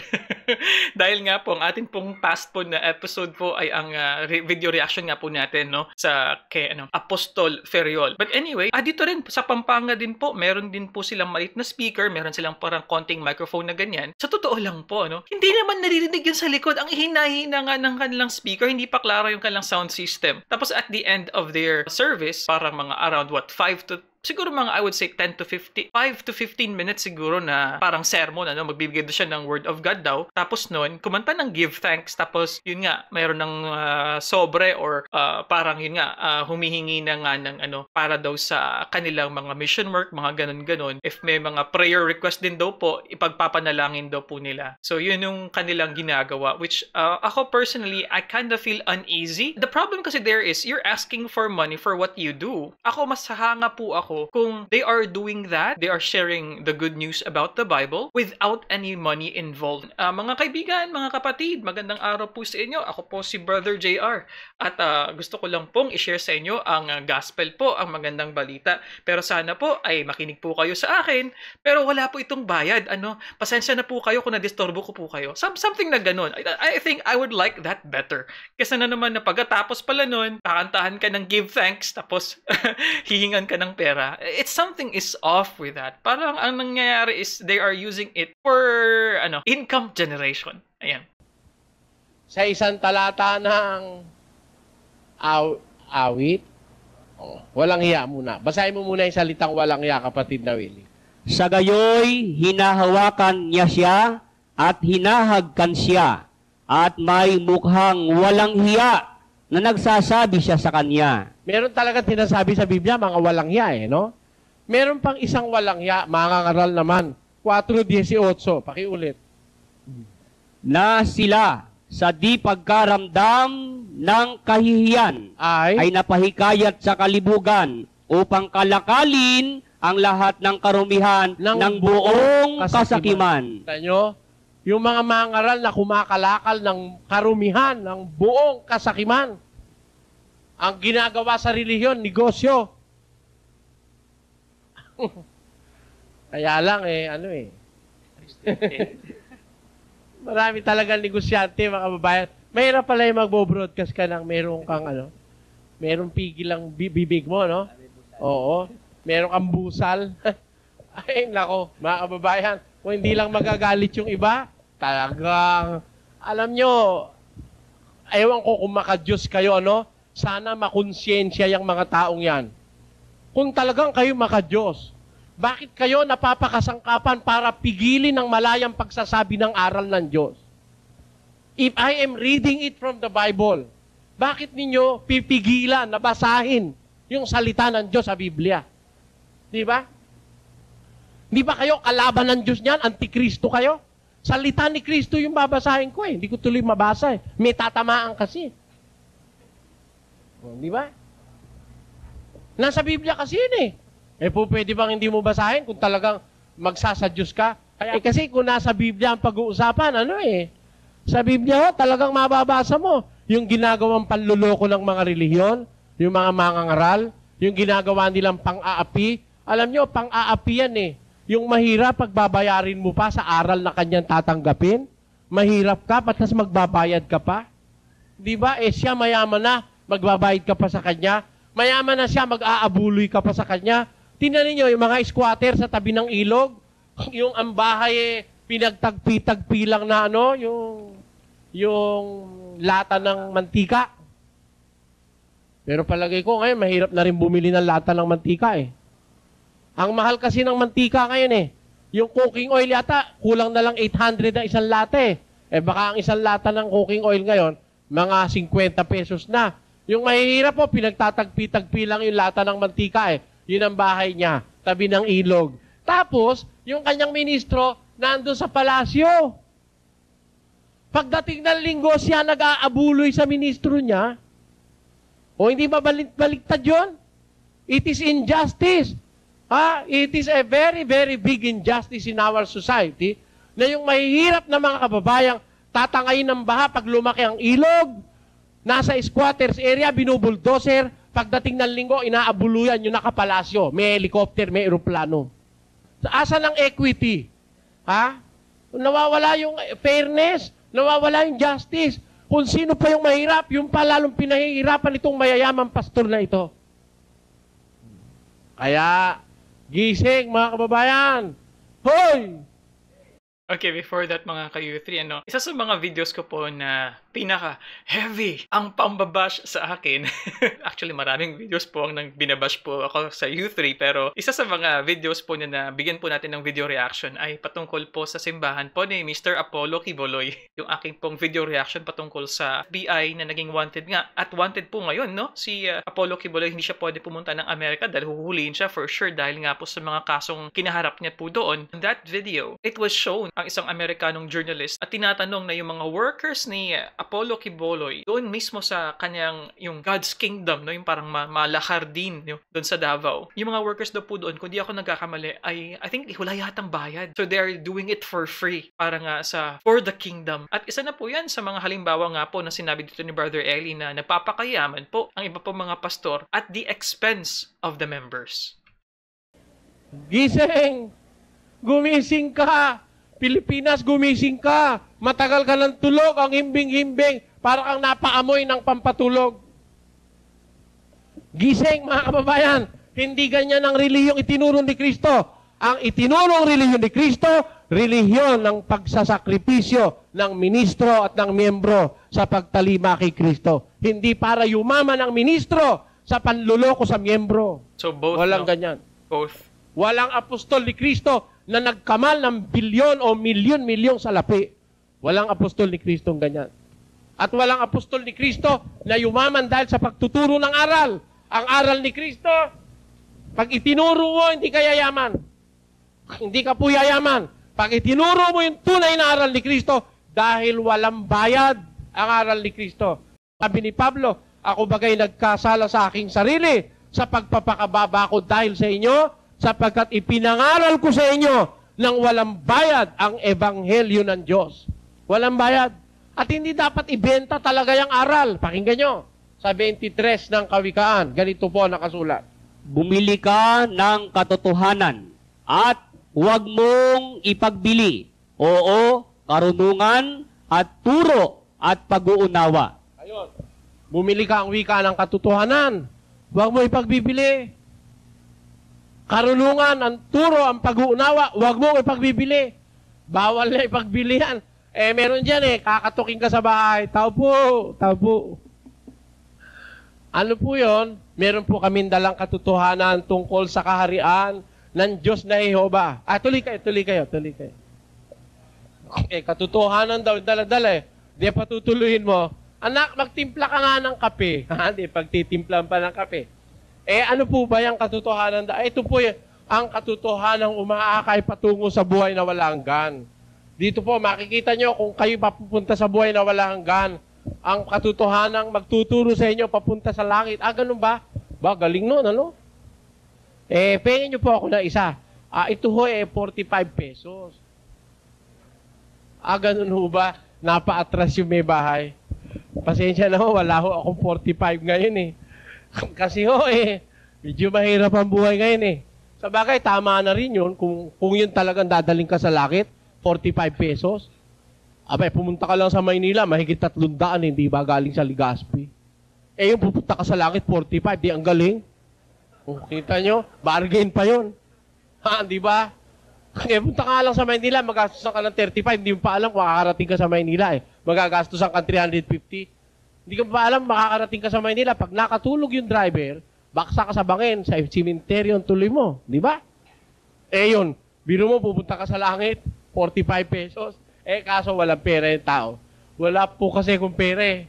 Speaker 2: Dahil nga po, ang atin pong past po na episode po ay ang video reaction nga po natin sa kay Apostol Feriol. But anyway, dito rin sa Pampanga din po, meron din po silang maliit na speaker, meron silang parang konting microphone na ganyan. Sa totoo lang po, hindi naman naririnig yun sa likod. Ang hinahina nga ng kanilang speaker, hindi pa klaro yung kanilang sound system. Tapos at the end of their service, parang mga around 5 to siguro mga I would say 10 to 15, 5 to 15 minutes siguro na parang sermon, magbibigay doon siya ng word of God daw. Tapos noon, kumanta ng give thanks. Tapos yun nga, mayroon ng sobre or parang yun nga, humihingi na nga ng para daw sa kanilang mga mission work, mga ganon-ganon. If may mga prayer request din daw po, ipagpapanalangin daw po nila. So yun yung kanilang ginagawa, which ako personally, I kind of feel uneasy. The problem kasi there is, you're asking for money for what you do. Ako, mas hanga po ako kung they are doing that, they are sharing the good news about the Bible without any money involved. Mga kaibigan, mga kapatid, magandang araw po sa inyo. Ako po si Brother JR. At gusto ko lang pong i-share sa inyo ang gospel po, ang magandang balita. Pero sana po ay makinig po kayo sa akin. Pero wala po itong bayad. Pasensya na po kayo kung na-disturbo ko po kayo. Something na ganun. I think I would like that better. Kasi na naman na pagkatapos pala nun, kakantahan ka ng give thanks, tapos hihingan ka ng pera. It's something is off with that. Parang ang nangyayari is they are using it for income generation. Ayan.
Speaker 1: Sa isang talata ng awit, walang hiya muna. Basahin mo muna yung salitang walang hiya, kapatid na Willie.
Speaker 3: Sa gayoy, hinahawakan niya siya at hinahagkan siya at may mukhang walang hiya na nagsasabi siya sa kanya.
Speaker 1: Meron talaga sinasabi sa Biblia, mga walang hiya no? Meron pang isang walang hiya, mga ngaral naman. 4:18, pakiulit.
Speaker 3: Na sila sa di pagkaramdam ng kahihiyan ay napahikayat sa kalibugan upang kalakalin ang lahat ng karumihan ng buong kasakiman.
Speaker 1: Tanyo, yung mga mangaral na kumakalakal ng karumihan ng buong kasakiman. Ang ginagawa sa relihiyon, negosyo. Kaya lang marami talagang negosyante, mga babayan. Mahirap pala yung magbo-broadcast ka ng meron kang meron pigil ang bibig mo, no? Oo. Meron kang busal. Ay, nako, mga kababayan. Kung hindi lang magagalit yung iba, talagang, alam nyo, ewan ko kung maka-Diyos kayo, sana makonsyensya yung mga taong yan. Kung talagang kayo maka-Diyos, bakit kayo napapakasangkapan para pigilin ng malayang pagsasabi ng aral ng Diyos? If I am reading it from the Bible, bakit ninyo pipigilan na basahin yung salita ng Diyos sa Biblia? Di ba? Di ba kayo kalaban ng Diyos niyan? Antikristo kayo? Salita ni Kristo yung babasahin ko Hindi ko tuloy mabasa May tatamaan kasi. Di ba? Nasa Biblia kasi yun pwede bang hindi mo basahin kung talagang magsasadyos ka? Kasi kung nasa Biblia ang pag-uusapan, sa Biblia talagang mababasa mo yung ginagawang panluloko ng mga relihiyon, yung mga mangangaral, yung ginagawa nilang pang-aapi. Alam nyo, pang-aapi yan Yung mahirap, pagbabayarin mo pa sa aral na kanyang tatanggapin. Mahirap ka, patas magbabayad ka pa. Di ba? Siya mayaman na, magbabayad ka pa sa kanya. Mayaman na siya, mag-aabuloy ka pa sa kanya. Tingnan niyo yung mga squatter sa tabi ng ilog, yung ang bahay pinagtagpi-tagpi lang na yung lata ng mantika. Pero palagay ko ngayon, mahirap na rin bumili ng lata ng mantika Ang mahal kasi ng mantika ngayon Yung cooking oil yata, kulang na lang 800 ang isang lata baka ang isang lata ng cooking oil ngayon, mga 50 pesos na. Yung mahihirap pinagtatagpi-tagpi lang yung lata ng mantika Yun ang bahay niya, tabi ng ilog. Tapos, yung kanyang ministro, nandun sa palasyo. Pagdating ng linggo, siya nag-aabuloy sa ministro niya. O hindi ba baliktad yun? It is injustice. It is a very, very big injustice in our society na yung mahihirap na mga kababayang tatangayin ng baha pag lumaki ang ilog, nasa squatters area, binubuldoser, pagdating ng linggo, inaabuluyan yung nakapalasyo. May helicopter, may aeroplano. Asa ng equity? Nawawala yung fairness, nawawala yung justice. Kung sino pa yung mahirap, yung palalong pinahihirapan itong mayayamang pastor na ito. Kaya, gising mga kababayan. Hoy!
Speaker 2: Okay, before that mga ka-U3, isa sa mga videos ko po na pinaka-heavy ang pambabash sa akin. Actually, maraming videos po ang binabash po ako sa U3, pero isa sa mga videos po na bigyan po natin ng video reaction ay patungkol po sa simbahan po ni Mr. Apollo Quiboloy. Yung aking pong video reaction patungkol sa FBI na naging wanted nga. At wanted po ngayon, no? Si Apollo Quiboloy, hindi siya pwede pumunta ng Amerika dahil huhulihin siya for sure dahil nga po sa mga kasong kinaharap niya po doon. In that video, it was shown ang isang Amerikanong journalist at tinatanong na yung mga workers ni Apollo Quiboloy doon mismo sa kanyang yung God's Kingdom, no, yung parang malakar din doon sa Davao. Yung mga workers daw po doon, kung di ako nagkakamali, ay I think wala yatang bayad. So they're doing it for free para nga for the kingdom. At isa na po yan sa mga halimbawa nga po na sinabi dito ni Brother Eli na nagpapakayaman po ang iba po mga pastor at the expense of the members.
Speaker 1: Gising! Gumising ka! Pilipinas, gumising ka! Matagal ka ng tulog, ang himbing-himbing, para kang napaamoy ng pampatulog. Gising, mga kababayan! Hindi ganyan ang relihiyong itinuro ni Kristo. Ang itinurong relihiyon ni Kristo, relihiyon ng pagsasakripisyo ng ministro at ng miyembro sa pagtalima kay Kristo. Hindi para yumaman ang ministro sa panluloko sa miyembro.
Speaker 2: So both,
Speaker 1: Walang
Speaker 2: no?
Speaker 1: ganyan.
Speaker 2: Both.
Speaker 1: Walang apostol ni Kristo na nagkamal ng bilyon o milyon-milyong salapi. Walang apostol ni Kristo ganyan. At walang apostol ni Kristo na yumaman dahil sa pagtuturo ng aral. Ang aral ni Kristo, pag itinuro mo, hindi ka yayaman. Hindi ka po yayaman. Pag itinuro mo yung tunay na aral ni Kristo, dahil walang bayad ang aral ni Kristo. Sabi ni Pablo, ako bagay nagkasala sa aking sarili sa pagpapakababa ko dahil sa inyo, sapagkat ipinangaral ko sa inyo nang walang bayad ang ebanghelyo ng Diyos. Walang bayad. At hindi dapat ibenta talaga yung aral. Pakinggan nyo. Sa 23 ng Kawikaan, ganito po nakasulat.
Speaker 3: Bumili ka ng katotohanan at huwag mong ipagbili. Oo, karunungan at turo at pag-uunawa.
Speaker 1: Ayun. Bumili ka ang wika ng katotohanan. Huwag mo ipagbibili. Karunungan, ang turo, ang pag-uunawa, huwag mo ipagbibili. Bawal na ipagbili yan. Meron dyan kakatukin ka sa bahay. Tao po. Ano po yon? Meron po kaming dalang katotohanan tungkol sa kaharian ng Diyos na Jehova. Tuloy kayo. Katotohanan daw, dala-dala Di patutuloyin mo. Anak, magtimpla ka nga ng kape. Di, pagtitimplan pa ng kape. Ano po ba yung katotohanan? Ito po ang katotohanan umaakay patungo sa buhay na walang hanggan. Dito po, makikita nyo kung kayo papupunta sa buhay na walang hanggan. Ang katotohanan magtuturo sa inyo papunta sa langit. Ganun ba? Galing nun, ano? Pengin nyo po ako na isa. Ito ho 45 pesos. Ganun ho ba? Napa-atras yung may bahay. Pasensya na ho, wala ho akong 45 ngayon Kasi ho medyo mahirap ang buhay ngayon Sa bagay, tama na rin yun. Kung yun talagang dadaling ka sa langit, 45 pesos. Pumunta ka lang sa Maynila, mahigit 300, hindi ba galing sa Legazpi? Yung pupunta ka sa langit, 45, di ang galing. Kita nyo, bargain pa yun. Di ba? Punta ka lang sa Maynila, magastos ka ng 35, hindi mo pa alam kung makakarating ka sa Maynila Magagastos ka 350. Hindi ka pa alam, makakarating ka sa Maynila. Pag nakatulog yung driver, baksa ka sa bangin, sa simenteryo ang tuloy mo. Di ba? Yun, biro mo, pupunta ka sa langit, 45 pesos. Kaso walang pera yung tao. Wala po kasi kung pera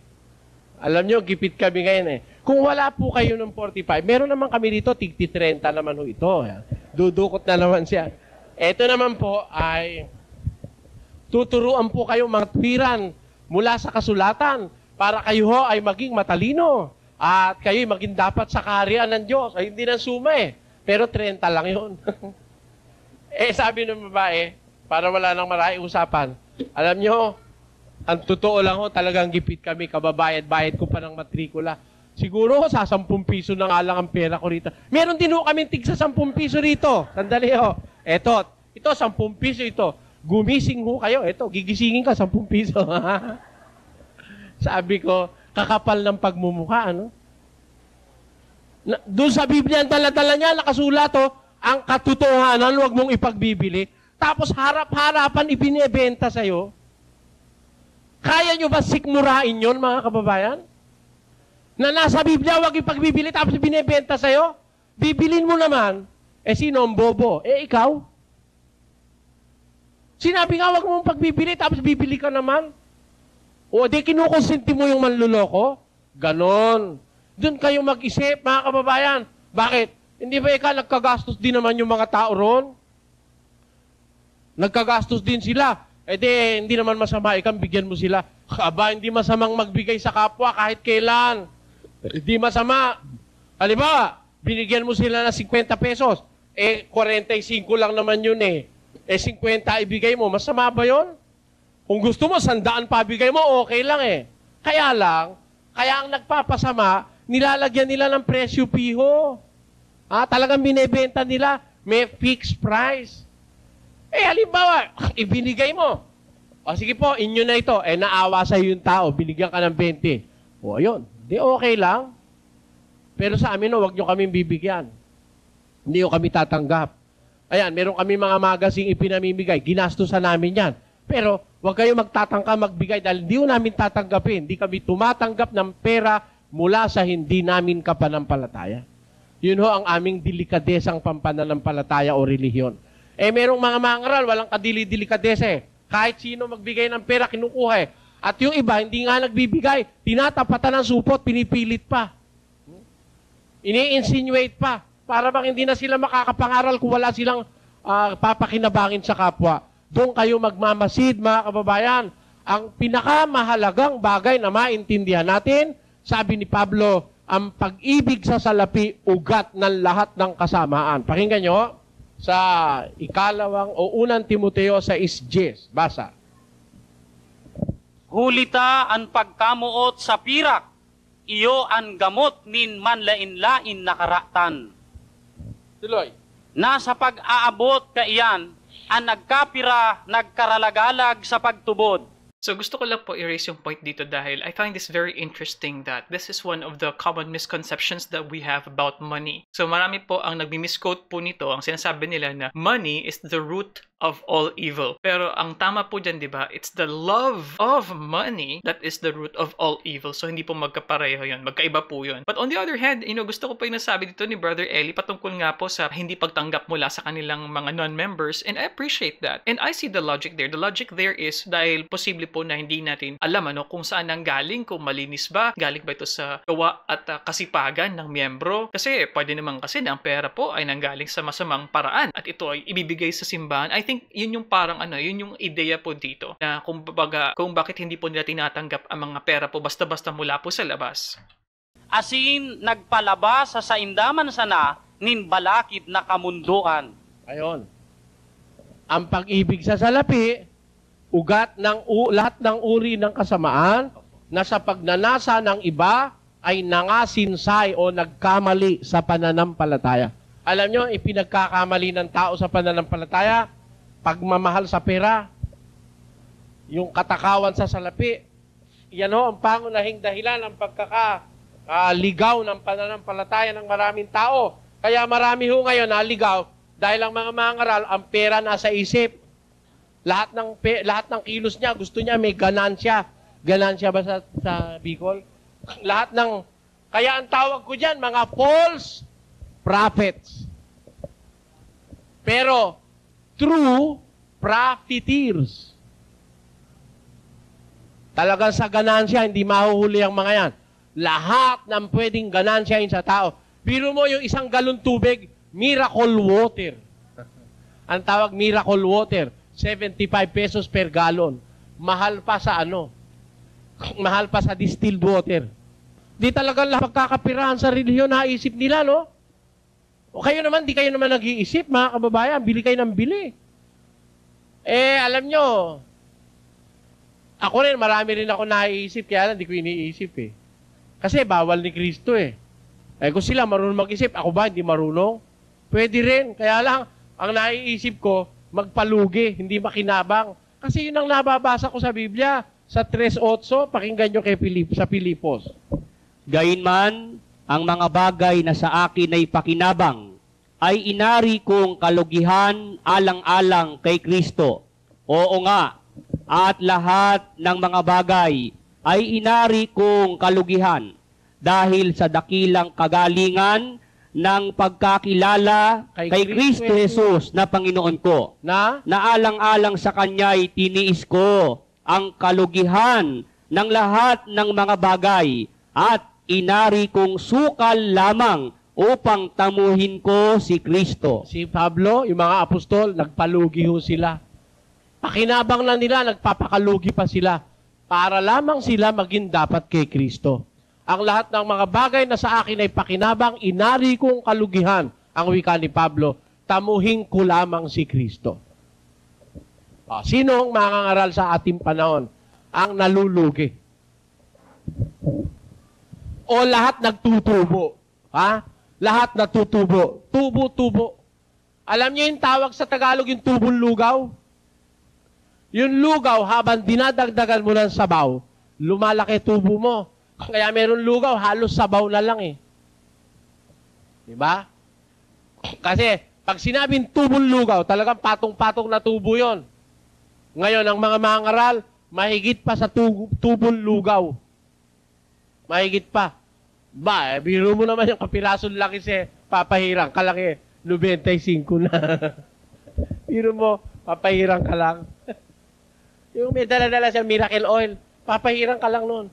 Speaker 1: Alam nyo, gipit kami ngayon Kung wala po kayo ng 45, meron naman kami dito, tigti 30 naman ho ito. Dudukot na naman siya. Ito naman po ay tuturuan po kayong mga tuwiran mula sa kasulatan para kayo ho ay maging matalino at kayo ay maging dapat sa kaharian ng Diyos. Ay hindi ng suma pero 30 lang yun. Sabi ng babae, para wala nang maraming usapan, alam nyo, ang totoo lang ho, talagang gipit kami, kababayad-bayad ko pa ng matrikula. Siguro sa 10 piso na nga lang ang pera ko rito. Meron din ho kami tig sa 10 piso rito. Sandali ho. Ito 10 piso ito. Gumising ho kayo. Ito, gigisingin ka 10 piso. Sabi ko, kakapal ng pagmumukha, ano? Doon sa Biblia, ang dala-dala niya, nakasulat, ang katotohanan, huwag mong ipagbibili. tapos harap-harapan ibinebenta sa'yo? Kaya nyo ba sikmurain yon, mga kababayan? Na nasa Biblia, huwag ipagbibili tapos binebenta sa'yo? Bibilin mo naman, sino ang bobo? Ikaw? Sinabi nga, huwag mong pagbibili tapos bibili ka naman. O di kinukonsinti mo yung manluloko? Ganon. Doon kayo mag-isip, mga kababayan. Bakit? Hindi ba ikaw nagkagastos din naman yung mga tao ron? Nagkagastos din sila. Hindi naman masama, ikaw bigyan mo sila. Aba, hindi masamang magbigay sa kapwa kahit kailan. Hindi masama. Halimbawa, binigyan mo sila ng 50 pesos. 45 lang naman yun 50 ibigay mo. Masama ba yun? Kung gusto mo, 100 pa ibigay mo, okay lang Kaya ang nagpapasama, nilalagyan nila ng presyo piho. Talagang binebenta nila, may fixed price. Halimbawa, ibinigay mo. Sige po, inyo na ito. Naawa sa'yo yung tao, binigyan ka ng 20. Ayun. Di okay lang. Pero sa amin, huwag nyo kaming bibigyan. Hindi nyo kami tatanggap. Ayan, meron kami mga magazine ipinamimigay. Ginastusan namin yan. Pero, huwag kayo magtatangka magbigay dahil hindi namin tatanggapin. Hindi kami tumatanggap ng pera mula sa hindi namin kapanampalataya. Yun ho ang aming delikadesang pampananampalataya o relihiyon. Merong mga mangaral, walang kadili-delikadesa Kahit sino magbigay ng pera, kinukuha At yung iba, hindi nga nagbibigay. Tinatapatan ng supot, pinipilit pa. Ini-insinuate pa. Para bang hindi na sila makakapangaral kung wala silang papakinabangin sa kapwa. Doon kayo magmamasid, mga kababayan. Ang pinakamahalagang bagay na maintindihan natin, sabi ni Pablo, ang pag-ibig sa salapi, ugat ng lahat ng kasamaan. Pakinggan nyo, sa ikalawang o unang Timoteo sa 6:10. Basa.
Speaker 4: Hulita ang pagkamuot sa pirak, iyo ang gamot nin manlain-lain na karatan.
Speaker 1: Tuloy.
Speaker 4: Nasa pag-aabot ka iyan, ang nagkapira, nagkaralagalag sa pagtubod.
Speaker 2: So gusto ko lang po erase yung point dito dahil I find this very interesting that this is one of the common misconceptions that we have about money. So marami po ang nagmi-misquote po nito, ang sinasabi nila na money is the root of all evil. Pero ang tama po dyan, di ba? It's the love of money that is the root of all evil. So hindi po magkapareho yun. Magkaiba po yun. But on the other hand, gusto ko po yung nasabi dito ni Brother Eli patungkol nga po sa hindi pagtanggap mula sa kanilang mga non-members, and I appreciate that. And I see the logic there. The logic there is dahil posible po na hindi natin alam kung saan nang galing, kung malinis ba, galing ba ito sa gawa at kasipagan ng miyembro. Kasi pwede naman kasi na ang pera po ay nanggaling sa masamang paraan at ito ay ibibigay sa simbahan. I think yun yung parang yun yung ideya po dito na kung bakit hindi po nila tinatanggap ang mga pera po basta-basta mula po sa labas.
Speaker 4: Asin nagpalabas sa indaman sana nin balakid na kamunduan.
Speaker 1: Ayon. Ang pag-ibig sa salapi, ugat ng lahat ng uri ng kasamaan na sa pagnanasa ng iba ay nangasinsay o nagkamali sa pananampalataya. Alam nyo, ipinagkakamali ng tao sa pananampalataya, pagmamahal sa pera, yung katakawan sa salapi, yan ang pangunahing dahilan ng pagkakaligaw ng pananampalataya ng maraming tao. Kaya marami ngayon naligaw dahil ang mga mangaral, ang pera nasa isip. Lahat ng kilos niya, gusto niya may ganansya. Ganansya ba sa Bicol? Kaya ang tawag ko diyan, mga false prophets. Pero, true profiteers. Talagang sa ganansya, hindi mahuhuli ang mga yan. Lahat ng pwedeng ganansyahin sa tao. Biro mo yung isang galon tubig, miracle water. Ang tawag miracle water, 75 pesos per gallon. Mahal pa sa Mahal pa sa distilled water. Di talagang lahat magkakapirahan sa relihiyon, naisip nila, no? O kayo naman, di kayo naman nag-iisip, mga kababayan. Bili kayo ng bili. Alam nyo, ako rin, marami rin ako naiisip, kaya lang di ko iniisip Kasi bawal ni Kristo kung sila marunong mag-isip, ako ba hindi marunong? Pwede rin. Kaya lang, ang naiisip ko, magpalugi, hindi makinabang. Kasi yun ang nababasa ko sa Biblia. Sa 3:8, pakinggan nyo sa Pilipos.
Speaker 3: Gayunman, ang mga bagay na sa akin ay pakinabang ay inari kong kalugihan alang-alang kay Kristo. Oo nga, at lahat ng mga bagay ay inari kong kalugihan dahil sa dakilang kagalingan ng pagkakilala kay Kristo Jesus na Panginoon ko.
Speaker 1: Na?
Speaker 3: Naalang-alang sa Kanya'y tiniis ko ang kalugihan ng lahat ng mga bagay at inari kong sukal lamang upang tamuhin ko si Kristo.
Speaker 1: Si Pablo, yung mga apostol, nagpalugi ho sila. Pakinabang na nila, nagpapakalugi pa sila para lamang sila maging dapat kay Kristo. Ang lahat ng mga bagay na sa akin ay pakinabang, inari kong kalugihan, ang wika ni Pablo, tamuhin ko lamang si Kristo. Sino ang mangangaral sa ating panahon? Ang nalulugi. O lahat nagtutubo. Ha? Lahat natutubo. Tubo-tubo. Alam niyo yung tawag sa Tagalog, yung tubong lugaw? Yung lugaw, habang dinadagdagan mo ng sabaw, lumalaki tubo mo. Kaya meron lugaw, halos sabaw na lang eh. Diba? Kasi, pag sinabing tubong lugaw, talagang patong-patong na tubo yon. Ngayon, ang mga mangaral, mahigit pa sa tubong lugaw. Mahigit pa. Biro mo naman yung kapirasong laki si papahirang ka lang eh. 95 na. Biro mo, papahirang ka lang. Yung may dala-dala siya miracle oil, papahirang ka lang nun.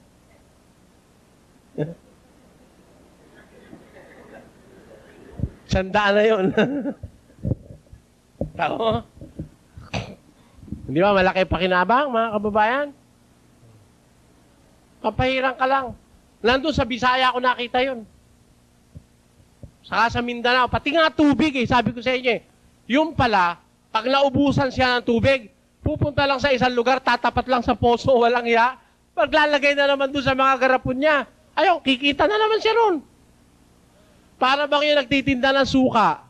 Speaker 1: Sandaan na yun. Tao? Hindi ba malaki pakinabang, mga kababayan? Papahirang ka lang. Nandun sa Bisaya ako nakita yun. Saka sa Mindanao, pati nga tubig eh, sabi ko sa inyo eh. Yung pala, pag naubusan siya ng tubig, pupunta lang sa isang lugar, tatapat lang sa poso, walang hiya. Paglalagay na naman doon sa mga garapon niya. Ayaw, kikita na naman siya ron. Para bang yung nagtitinda ng suka,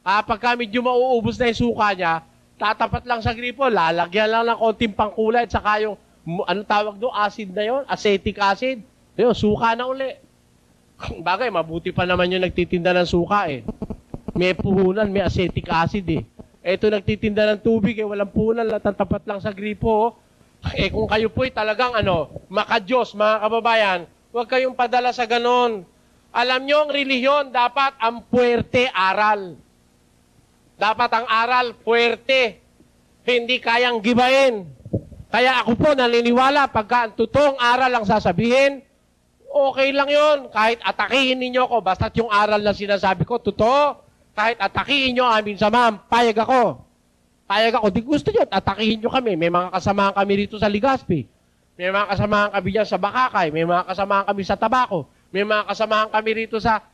Speaker 1: pagka medyo mauubos na yung suka niya, tatapat lang sa gripo, lalagyan lang ng konting pangkulay at saka yung, ano tawag doon, acid na yon, acetic acid. Ayun, suka na uli. Bagay, mabuti pa naman yung nagtitinda ng suka eh. May puhunan, may acetic acid eh. Eto nagtitinda ng tubig eh, walang puhunan, tatapat lang sa gripo. Eh kung kayo po'y talagang makadiyos, mga kababayan, huwag kayong padala sa ganon. Alam nyo, ang relihiyon, dapat ang puwerte aral. Dapat ang aral, puwerte. Hindi kayang gibain. Kaya ako po naniniwala, pagka ang totoong aral ang sasabihin, okay lang yon. Kahit atakihin ninyo ako, basta't yung aral na sinasabi ko, totoo. Kahit atakihin nyo amin samahan, payag ako. Payag ako. Di gusto nyo, atakihin nyo kami. May mga kasamahan kami rito sa Legazpi. May mga kasamahan kami dyan sa Bakakay. May mga kasamahan kami sa Tabaco. May mga kasamahan kami rito sa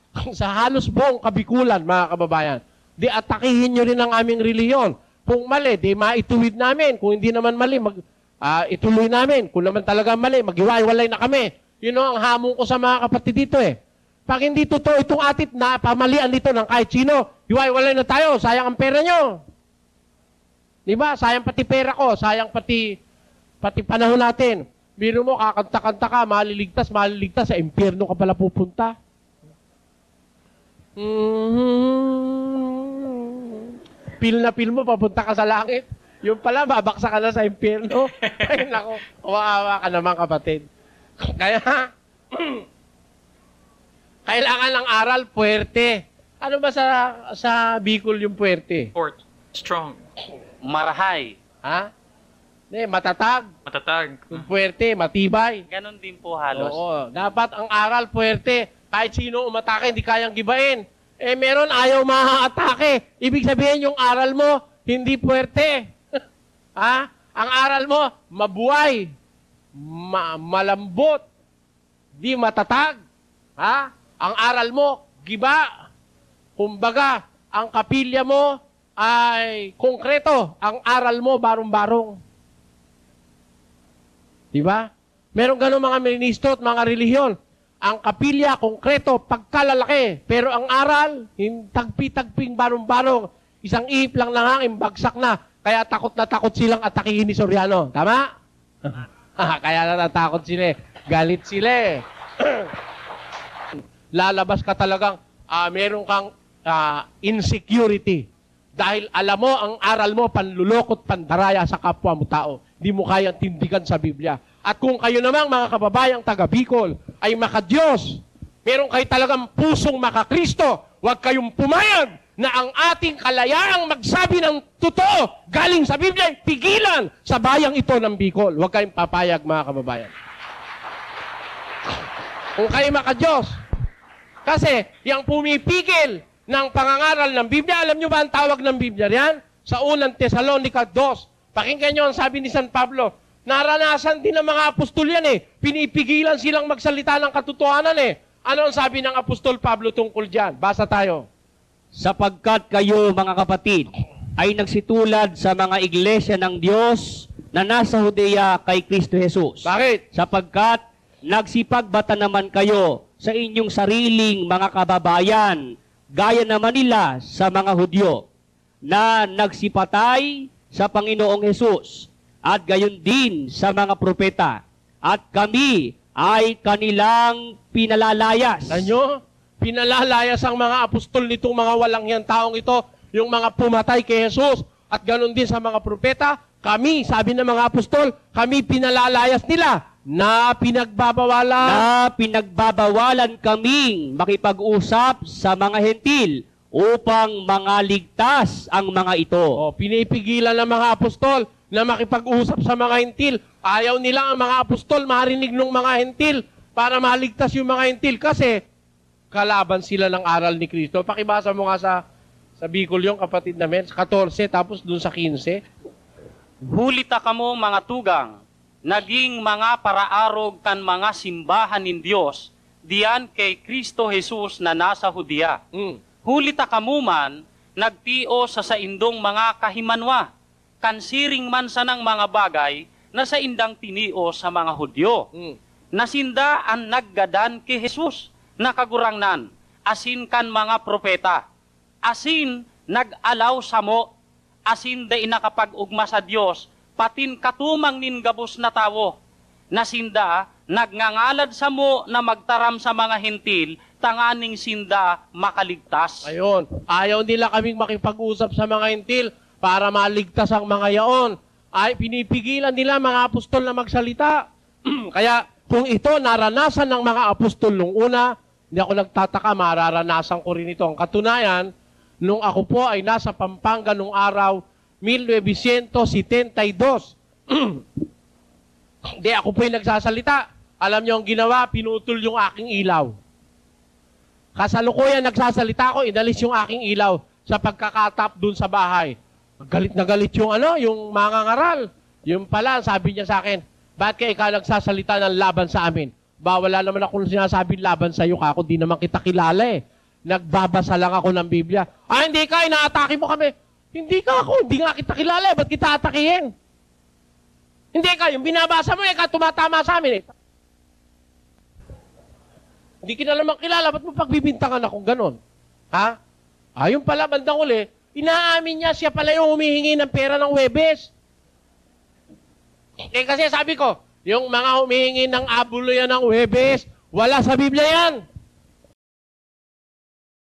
Speaker 1: halos buong Kabikulan, mga kababayan. Di atakihin nyo rin ang aming reliyon. Kung mali, di maituwid namin. Kung hindi naman mali, ituloy namin. Kung naman talaga mali, maghiwa-hiwalay na kami. Yun ang hamon ko sa mga kapatid dito eh. Pag hindi totoo itong atit na pamalian dito ng kahit sino, hiwa-hiwalay na tayo, sayang ang pera nyo. Diba? Sayang pati pera ko, sayang pati panahon natin. Biro mo, kakanta-kanta ka, maliligtas, sa impyerno ka pala pupunta. Pil na pil mo, papunta ka sa langit. Yung pala, babaksa ka na sa impyerno. Ay, nako, kawawa ka naman, kapatid. Kaya, kailangan ng aral, puwerte. Ano ba sa Bicol yung puwerte?
Speaker 2: Fort. Strong.
Speaker 4: Marahay.
Speaker 1: Ha? Matatag.
Speaker 2: Matatag.
Speaker 1: Yung puwerte, matibay.
Speaker 4: Ganon din po halos.
Speaker 1: Oo. Dapat ang aral, puwerte. Kahit sino umatake, hindi kayang gibain. Eh, meron ayaw ma-atake. Ibig sabihin, yung aral mo, hindi puwerte. Ha? Ang aral mo, mabuhay. Malambot. Di matatag. Ha? Ang aral mo, giba. Kumbaga, ang kapilya mo ay konkreto. Ang aral mo, barong-barong. Diba? Meron ganun mga ministro at mga relihiyon. Ang kapilya, konkreto, pagkalalaki. Pero ang aral, tagpi-tagping barong-barong. Isang ihip lang ng hangin, bagsak na. Kaya takot na takot silang atakihin ni Soriano. Tama? Kaya natatakot sila eh. Galit sila eh. Lalabas ka talagang, meron kang insecurity. Dahil alam mo, ang aral mo, panlulokot, pandaraya sa kapwa mo tao. Hindi mo kayang tindigan sa Biblia. At kung kayo namang mga kababayang taga-Bicol ay makadiyos, meron kayo talagang pusong makakristo, huwag kayong pumayag na ang ating kalayaang magsabi ng totoo galing sa Biblia ay pigilan sa bayang ito ng Bicol. Huwag kayong papayag, mga kababayan. Kung kayo makadiyos. Kasi yung pumipigil ng pangangaral ng Biblia, alam nyo ba ang tawag ng Biblia riyan? Sa unang Tesalonica 2. Pakinggan nyo ang sabi ni San Pablo. Naranasan din ng mga apostol yan eh. Pinipigilan silang magsalita ng katotohanan eh. Ano ang sabi ng apostol Pablo tungkol dyan? Basa tayo.
Speaker 3: Sapagkat kayo, mga kapatid, ay nagsitulad sa mga iglesia ng Diyos na nasa Judea kay Kristo Jesus.
Speaker 1: Bakit?
Speaker 3: Sapagkat nagsipagbata naman kayo sa inyong sariling mga kababayan, gaya naman nila sa mga Hudyo, na nagsipatay sa Panginoong Hesus, at gayon din sa mga propeta, at kami ay kanilang pinalalayas.
Speaker 1: Tanyo, pinalalayas ang mga apostol nitong mga walang yan taong ito, yung mga pumatay kay Jesus, at ganon din sa mga propeta, kami, sabi ng mga apostol, kami pinalalayas nila, na pinagbabawalan kaming makipag-usap sa mga hentil upang mangaligtas ang mga ito. O, pinipigilan ng mga apostol na makipag-usap sa mga hentil. Ayaw nila ang mga apostol marinig ng mga hentil para maligtas yung mga hentil kasi kalaban sila ng aral ni Kristo. Pakibasa mo nga sa Bicol yung kapatid namin, 14 tapos dun sa 15.
Speaker 4: Hulita kamo mga tugang, naging mga paraarog kan mga simbahan ng Diyos, diyan kay Kristo Jesus na nasa Judea. Hulita kamuman, nagtio sa saindong mga kahimanwa, kansiring man sa ng mga bagay na sa indang tinio sa mga Hudyo. Nasinda ang naggadan kay Jesus, nakagurangnan, asin kan mga propeta, asin nag-alaw sa mo, asin da inakapag-ugma sa Diyos, patin katumang nin gabos na tawo, nasinda nagngangalad sa mo na magtaram sa mga hentil, tanganing sinda makaligtas.
Speaker 1: Ayun, ayaw nila kaming makipag-usap sa mga hentil para maligtas ang mga yaon. Ay, pinipigilan nila mga apostol na magsalita. Kaya, kung ito naranasan ng mga apostol nung una, hindi ako nagtataka, mararanasan ko rin ito. Ang katunayan, nung ako po ay nasa Pampanga nung araw, 1972. Hindi, ako po yung nagsasalita. Alam niyo ang ginawa, pinutol yung aking ilaw. Kasalukuyan nagsasalita ako, inalis yung aking ilaw sa pagkakatap dun sa bahay. Galit na galit yung yung mga ngaral. Yung pala, sabi niya sa akin, bakit ikaw nagsasalita ng laban sa amin? Wala naman ako sinasabing laban sa iyo, kako di naman kita kilala eh. Nagbabasa lang ako ng Biblia. Hindi ka, inaatake mo kami. Hindi ka ako, hindi nga kita kilala eh, ba't kita atakihin? Hindi ka, yung binabasa mo tumatama sa amin eh. Hindi kita naman kilala, ba't mo pagbibintangan akong ganon? Ha? Yung pala, bandang uli, inaamin niya, siya pala yung humihingi ng pera ng Huwebes. Kasi sabi ko, yung mga humihingi ng abulo yan ng Huwebes, wala sa Biblia yan.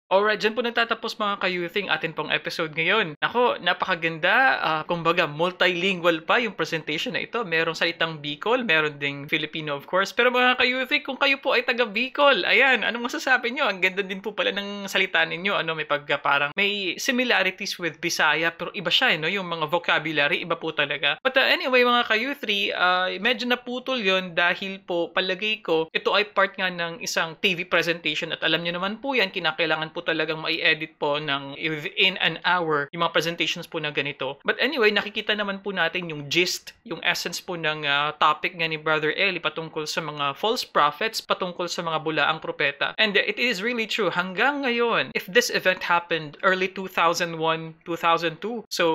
Speaker 2: Alright, dyan po nagtatapos mga ka-youthing atin pong episode ngayon. Ako, napakaganda. Kumbaga, multilingual pa yung presentation na ito. Merong salitang Bicol, meron ding Filipino of course. Pero mga ka-youthing, kung kayo po ay taga Bicol, ayan, anong masasabi nyo? Ang ganda din po pala ng salita ninyo. May parang may similarities with Bisaya, pero iba siya, yung mga vocabulary, iba po talaga. But anyway, mga ka-youthing, medyo naputol yon dahil po, palagay ko, ito ay part nga ng isang TV presentation at alam nyo naman po yan, kinakailangan po talagang mai-edit po ng within an hour yung mga presentations po na ganito. But anyway, nakikita naman po natin yung gist, yung essence po ng topic nga ni Brother Eli patungkol sa mga false prophets, patungkol sa mga bulaang propeta. And it is really true. Hanggang ngayon, if this event happened early 2001, 2002, so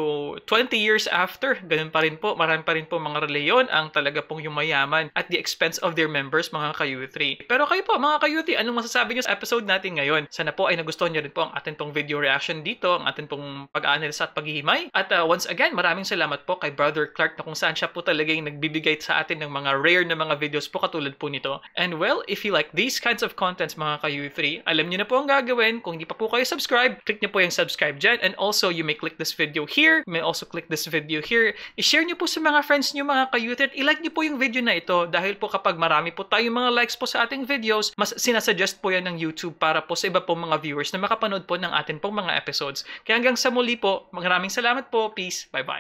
Speaker 2: 20 years after, ganun pa rin po, marami pa rin po mga reliyon ang talaga pong yumayaman at the expense of their members, mga ka-youth3. Pero kayo po, mga ka-youth, anong masasabi nyo sa episode natin ngayon? Sana po ay nagustuhan nyo rin po ang atin pong video reaction dito, ang atin pong pag-aanalisa at paghihimay. At once again, maraming salamat po kay Brother Clark na kung saan siya po talaga yung nagbibigay sa atin ng mga rare na mga videos po katulad po nito. And well, if you like these kinds of contents mga ka-UE3, alam nyo na po ang gagawin. Kung hindi pa po kayo subscribe, click nyo po yung subscribe dyan. And also, you may click this video here. You may also click this video here. I-share nyo po sa mga friends nyo mga ka-UE3 at i-like nyo po yung video na ito dahil po kapag marami po tayong mga likes po sa ating videos, mas sinasuggest po yan ng YouTube para po sa iba pong mga viewers na makapanood po ng atin pong mga episodes. Kaya hanggang sa muli po, maraming salamat po. Peace. Bye-bye.